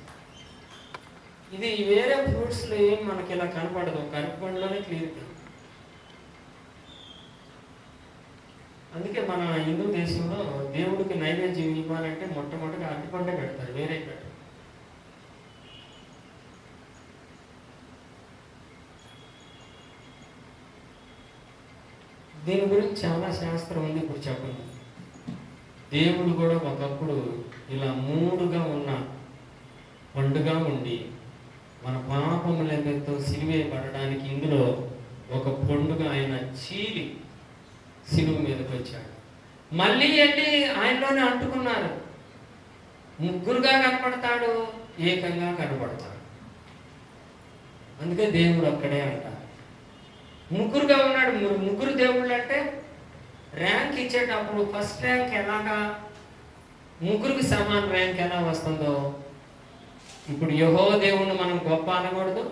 ఇది వేరే ఫ్రూట్స్లో ఏం మనకి ఇలా కనపడదు, ఒక అరటి పండులోనే క్లియర్. అందుకే మన హిందూ దేశంలో దేవుడికి నైవేద్యం ఇవ్వాలంటే మొట్టమొదటి అరటి పండే పెడతారు, వేరే పెట్టారు. దీని గురించి చాలా శాస్త్రం ఉంది, ఇప్పుడు చెప్పండి. దేవుడు కూడా ఒకప్పుడు ఇలా 3గా ఉన్న పండుగ ఉండి మన పాపములతో సిలువేయబడడానికి ఇందులో ఒక పండుగ ఆయన చీలి సిలువ మీదకి వచ్చాడు. మళ్ళీ వెళ్ళి ఆయనలోనే అంటుకున్నారు. 3గా కనపడతాడు, ఏకంగా కనపడతాడు. అందుకే దేవుడు అక్కడే అంటారు. 3గా ఉన్నాడు. 3 దేవుళ్ళు అంటే ర్యాంక్ ఇచ్చేటప్పుడు ఫస్ట్ ర్యాంక్ ఎలాగా 3కి సమాన ర్యాంక్ ఎలా వస్తుందో, ఇప్పుడు యెహోవా దేవుణ్ణి మనం గొప్ప అనకూడదు,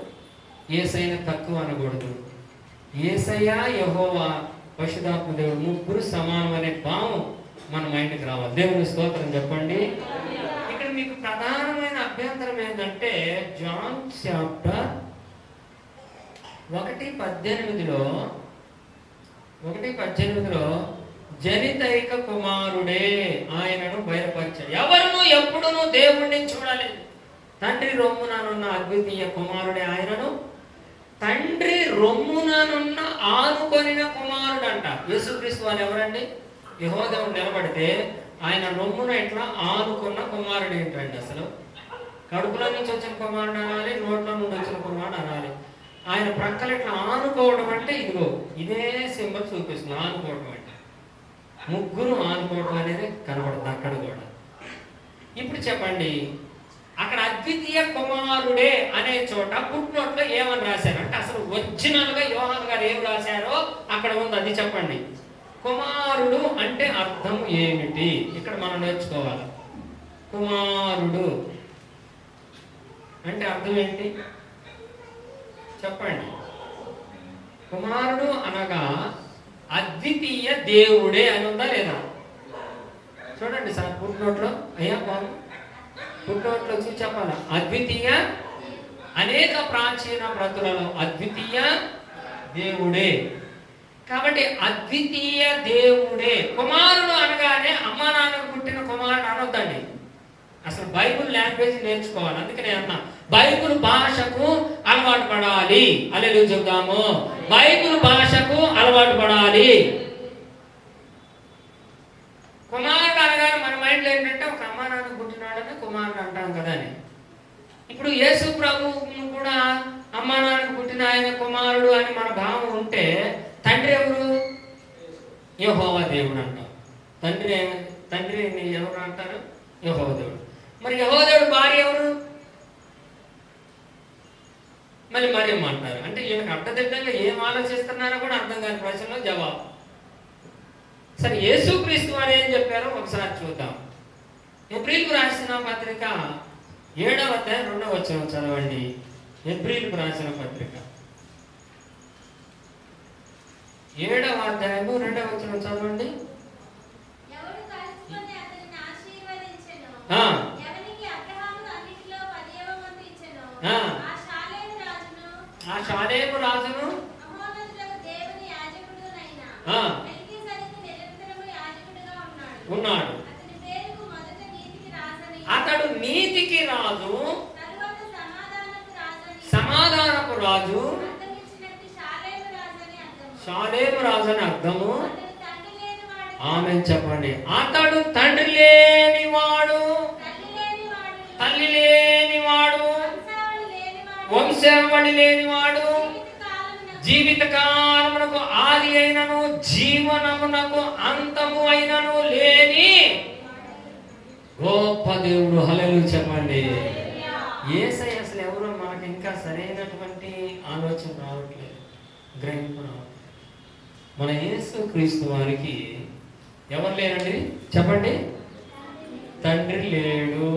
యేసయ్యను తక్కువ అనకూడదు. యేసయ్య, యెహోవా, పరిశుద్ధాత్మ దేవుడు 3 సమానం అనే భావం మన మైండ్కి రావాలి. దేవుని స్తోత్రం చెప్పండి. ఇక్కడ మీకు ప్రధానమైన అభ్యంతరం ఏంటంటే జాన్ చాప్టర్ 1:18లో జనితైక కుమారుడే ఆయనను బయలుపరిచాడు. ఎవరును ఎప్పుడును దేవుణ్ణి చూడలేదు. తండ్రి రొమ్ముననున్న అద్వితీయ కుమారుడే ఆయనను. తండ్రి రొమ్ముననున్న ఆనుకొనిన కుమారుడు అంట. యేసుక్రీస్తు వారు ఎవరండి? యెహోవా దేవుడు నిలబడితే ఆయన రొమ్మున ఇట్లా ఆనుకున్న కుమారుడు ఏంటండి? అసలు కడుపులో నుంచి వచ్చిన కుమారుడు అనాలి, నోట్లో నుండి వచ్చిన కుమారుడు అనాలి. ఆయన ప్రక్కలు ఇట్లా ఆనుకోవడం అంటే ఇదిగో ఇదే సింబల్ చూపిస్తుంది. ఆనుకోవడం అంటే 3 ఆనుకోవడం అనేది కనబడుతుంది అక్కడ కూడా. ఇప్పుడు చెప్పండి, అక్కడ అద్వితీయ కుమారుడే అనే చోట పుట్టినోట్లో ఏమని రాశారు అంటే అసలు ఒరిజినల్ గా యోహాను గారు ఏం రాశారో అక్కడ ఉంది, అది చెప్పండి. కుమారుడు అంటే అర్థం ఏమిటి ఇక్కడ మనం నేర్చుకోవాలి. కుమారుడు అంటే అర్థం ఏంటి చెప్పండి. కుమారుడు అనగా అద్వితీయ దేవుడే అని ఉందా లేదా? చూడండి సార్ పుట్టినోట్లో, అయ్యా బాబు పుట్టినోట్లో చూసి చెప్పాలా? అద్వితీయ, అనేక ప్రాచీన ప్రతులలో అద్వితీయ దేవుడే. కాబట్టి అద్వితీయ దేవుడే కుమారుడు అనగానే అమ్మా నాన్నకు పుట్టిన కుమారుడు అనొద్దండి. అసలు బైబుల్ లాంగ్వేజ్ నేర్చుకోవాలి. అందుకనే అన్నా బైబుల్ భాషకు అలవాటు పడాలి. హల్లెలూయా చెప్దాము. బైబుల్ భాషకు అలవాటు పడాలి. కుమారుడు అనగానే మన మైండ్లో ఏంటంటే ఒక అమ్మా నాన్నకు పుట్టినాడని కుమారుడు అంటాం కదా అని. ఇప్పుడు యేసు ప్రభువును కూడా అమ్మా నాన్నకు పుట్టిన ఆయన కుమారుడు అని మన భావం ఉంటే తండ్రి ఎవరు? యెహోవా దేవుడు అంటాం. తండ్రిని ఎవరు అంటారు? యెహోవా దేవుడు. మరి యెహోవా దేవుడు భార్య ఎవరు? మళ్ళీ మరియమ్మ అంటారు. అంటే ఈయనకు అర్థదిడ్డంగా ఏం ఆలోచిస్తున్నారో కూడా అర్థం కాని ప్రశ్నలో జవాబు. సరే యేసుక్రీస్తు వారు ఏం చెప్పారో ఒకసారి చూద్దాం. ఎబ్రీయులకు రాసిన పత్రిక 7వ అధ్యాయం 2వ వచనం చదవండి. ఎబ్రీయులకు రాసిన పత్రిక 7వ అధ్యాయము 2వ వచనం చదవండి. ఆ షాలేము రాజును ఉన్నాడు. అతడు నీతికి రాజు, సమాధానపు రాజు, షాలేము రాజు అని అర్థము. ఆమేన్ చెప్పండి. అతడు తండ్రి లేనివాడు, తల్లి లేనివాడు, వంశావళి లేనివాడు, జీవితకాలమునకు ఆది అయినను జీవనమునకు అంతము అయినను లేని గొప్ప దేవుడు. హల్లెలూయా చెప్పండి. యేసయ్య అసలు ఎవరో మనకి ఇంకా సరైనటువంటి ఆలోచన రావట్లేదు, గ్రహింపు రావట్లేదు. మన యేసు క్రీస్తు వారికి ఎవరు లేరండి చెప్పండి? తండ్రి లేడు,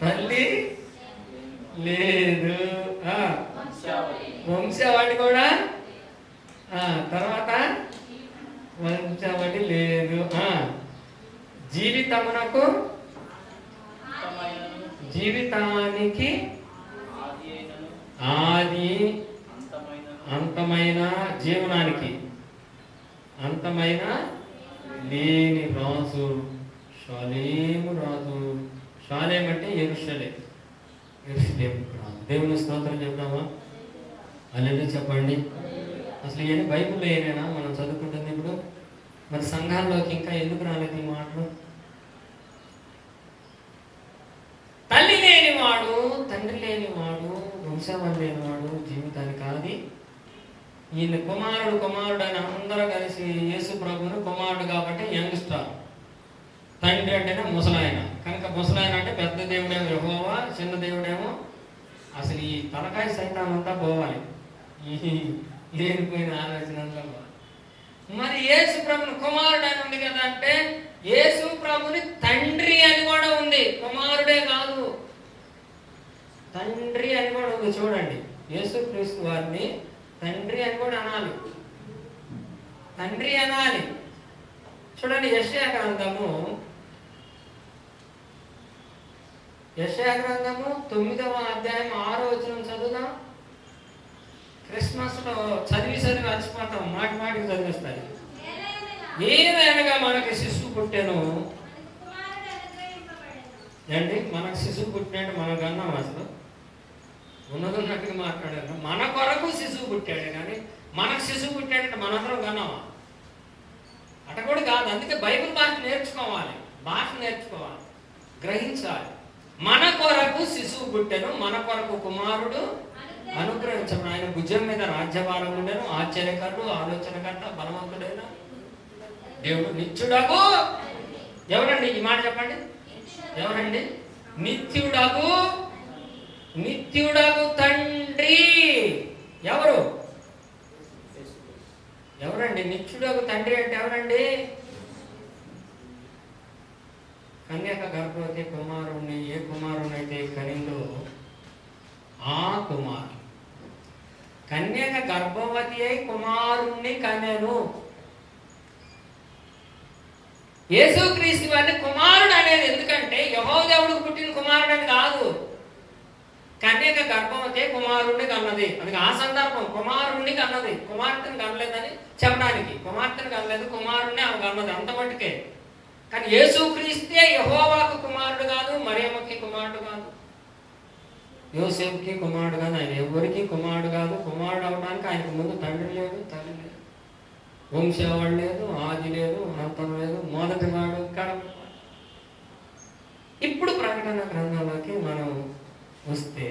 తల్లి లేదు, వంశావళి కూడా, తర్వాత వంశావళి లేదు, జీవితమునకు జీవితానికి ఆది అంతమైన జీవనానికి అంతమైన లేని రాజు షాలేము రాజు. షాలేం అంటే యెరూషలేము, యెరూషలేము రాజు. దేవుని స్తోత్రం చెప్తామా? అలాగే చెప్పండి. అసలు ఏమి బైబిల్లో ఏమైనా మనం చదువుకుంటుంది ఇప్పుడు? మరి సంఘాల్లోకి ఇంకా ఎందుకు రాలేదు ఈ మాటలు? తల్లి లేనివాడు, తండ్రి లేనివాడు, వంశావళి లేనివాడు, జీవితానికి ఆది. ఈయన కుమారుడు అని అందరూ కలిసి యేసు ప్రభువును కుమారుడు కాబట్టి యంగ్ స్టార్. తండ్రి అంటేనే ముసలాయన, కనుక ముసలాయన అంటే పెద్ద దేవుడేమో యెహోవా, చిన్న దేవుడేమో. అసలు ఈ తలకాయ సైతాన్ అంతా పోవాలి, ఈ లేనిపోయిన ఆలోచన అంతా పోవాలి. మరి యేసు ప్రభుని కుమారుడు అని ఉంది కదా అంటే యేసు ప్రభుని తండ్రి అని కూడా ఉంది, కుమారుడే కాదు, తండ్రి అని కూడా ఉంది. చూడండి, యేసు క్రీస్తు వారిని తండ్రి అని కూడా అనాలి, తండ్రి అనాలి. చూడండి, యెషయా గ్రంథము 9వ అధ్యాయం 6వ వచనం చదువుదాం. క్రిస్మస్ లో చదివి అలసిపోతాం, మాటికి చదివిస్తాయి. ఏదైనా మనకి శిశువు పుట్టాను అండి, మనకు శిశువు పుట్టినట్టు మనకు అన్నాం. అసలు ఉన్నట్టుగా మాట్లాడారు. మన కొరకు శిశువు పుట్టాడు, కానీ మనకు శిశువు పుట్టాడంటే మనందరం కన్నామా? అట కూడా కాదు. అందుకే బైబిల్ భాష నేర్చుకోవాలి, గ్రహించాలి. మన కొరకు శిశువు పుట్టాను, మన కొరకు కుమారుడు అనుగ్రహించబడు. ఆయన భుజం మీద రాజ్యభారం ఉండేను, ఆశ్చర్యకరుడు, ఆలోచనకర్త, బలవంతుడైన దేవుడు, నిత్యుడగు. ఎవరండి ఈ మాట చెప్పండి? ఎవరండి? నిత్యుడగు తండ్రి. ఎవరండి నిత్యుడగు తండ్రి అంటే? ఎవరండి? కన్యక గర్భవతి కుమారుణ్ణి, ఏ కుమారునైతే కనిందో ఆ కుమారు. కన్యక గర్భవతి అయి కుమారుణ్ణి కనెను. యేసుక్రీస్తు వారిని కుమారుడు అనేది ఎందుకంటే యెహోవా దేవుడికి పుట్టిన కుమారుడు అని కాదు. కన్యక గర్భవతి కుమారుణ్ణి కన్నది, అది ఆ సందర్భం. కుమారుణ్ణి కన్నది, కుమార్తెను కనలేదని చెప్పడానికి. కుమార్తెను కనలేదు, కుమారుణ్ణి ఆమె కన్నది, అంత మట్టుకే. కానీ యేసుక్రీస్తే యెహోవాకు కుమారుడు కాదు, మరియమ్మకి కుమారుడు కాదు, యోసేపుకి కుమారుడు కాదు, ఆయన ఎవరికి కుమారుడు కాదు. కుమారుడు అవడానికి ఆయనకు ముందు తండ్రి లేదు, తల్లి లేదు, వంశావళి లేదు, ఆది లేదు, అంతం లేదు, మొదటి వాడు కడప. ఇప్పుడు ప్రకటన గ్రంథంలోకి మనం వస్తే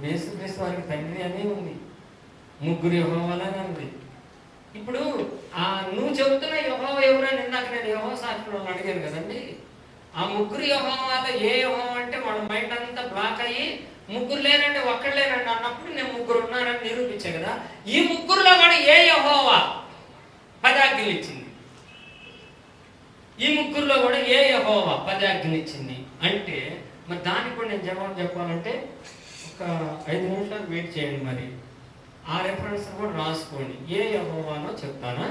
యేసుక్రీస్తు వారికి తండ్రి అనే ఉంది, ముగ్గురు యెహోవాలని ఉంది. ఇప్పుడు నువ్వు చెబుతున్న యెహోవా ఎవరని ఇందాక నేను యెహోవా శాస్త్రంలో అడిగాను కదండి. ఆ ముగ్గురు యెహోవాలో ఏ యెహోవా అంటే వాళ్ళ మైండ్ అంతా బ్లాక్ అయ్యి ముగ్గురు లేనండి, ఒక్కడు లేనండి అన్నప్పుడు నేను ముగ్గురు ఉన్నారని నిరూపించే కదా. ఈ ముగ్గురులో కూడా ఏ యెహోవా 10 ఆజ్ఞలు ఇచ్చింది? ఈ ముగ్గురులో కూడా ఏ యెహోవా 10 ఆజ్ఞలు ఇచ్చింది అంటే మరి దానికి కూడా నేను జవాబు చెప్పాలంటే ఒక 5 నిమిషాలు వెయిట్ చేయండి. మరి ఆ రెఫరెన్స్ కూడా రాసుకోండి. ఏ యెహోవానో చెప్తానా?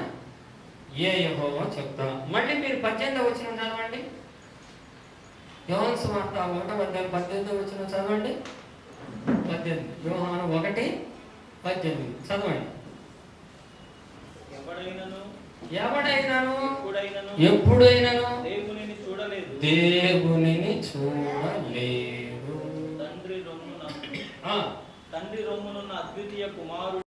ఏ యెహోవా చెప్తా. మళ్ళీ మీరు 18వ వచనం చదవండి. యోహాను సువార్త 1వ అధ్యాయం 18వ వచనం చదవండి. 18 యోహాను 1:18 చదవండి. ఎవడైనాను ఎప్పుడైనాను దేవునిని చూడలేదు, తండ్రి రొమ్మునున్న అద్వితీయ కుమారుడు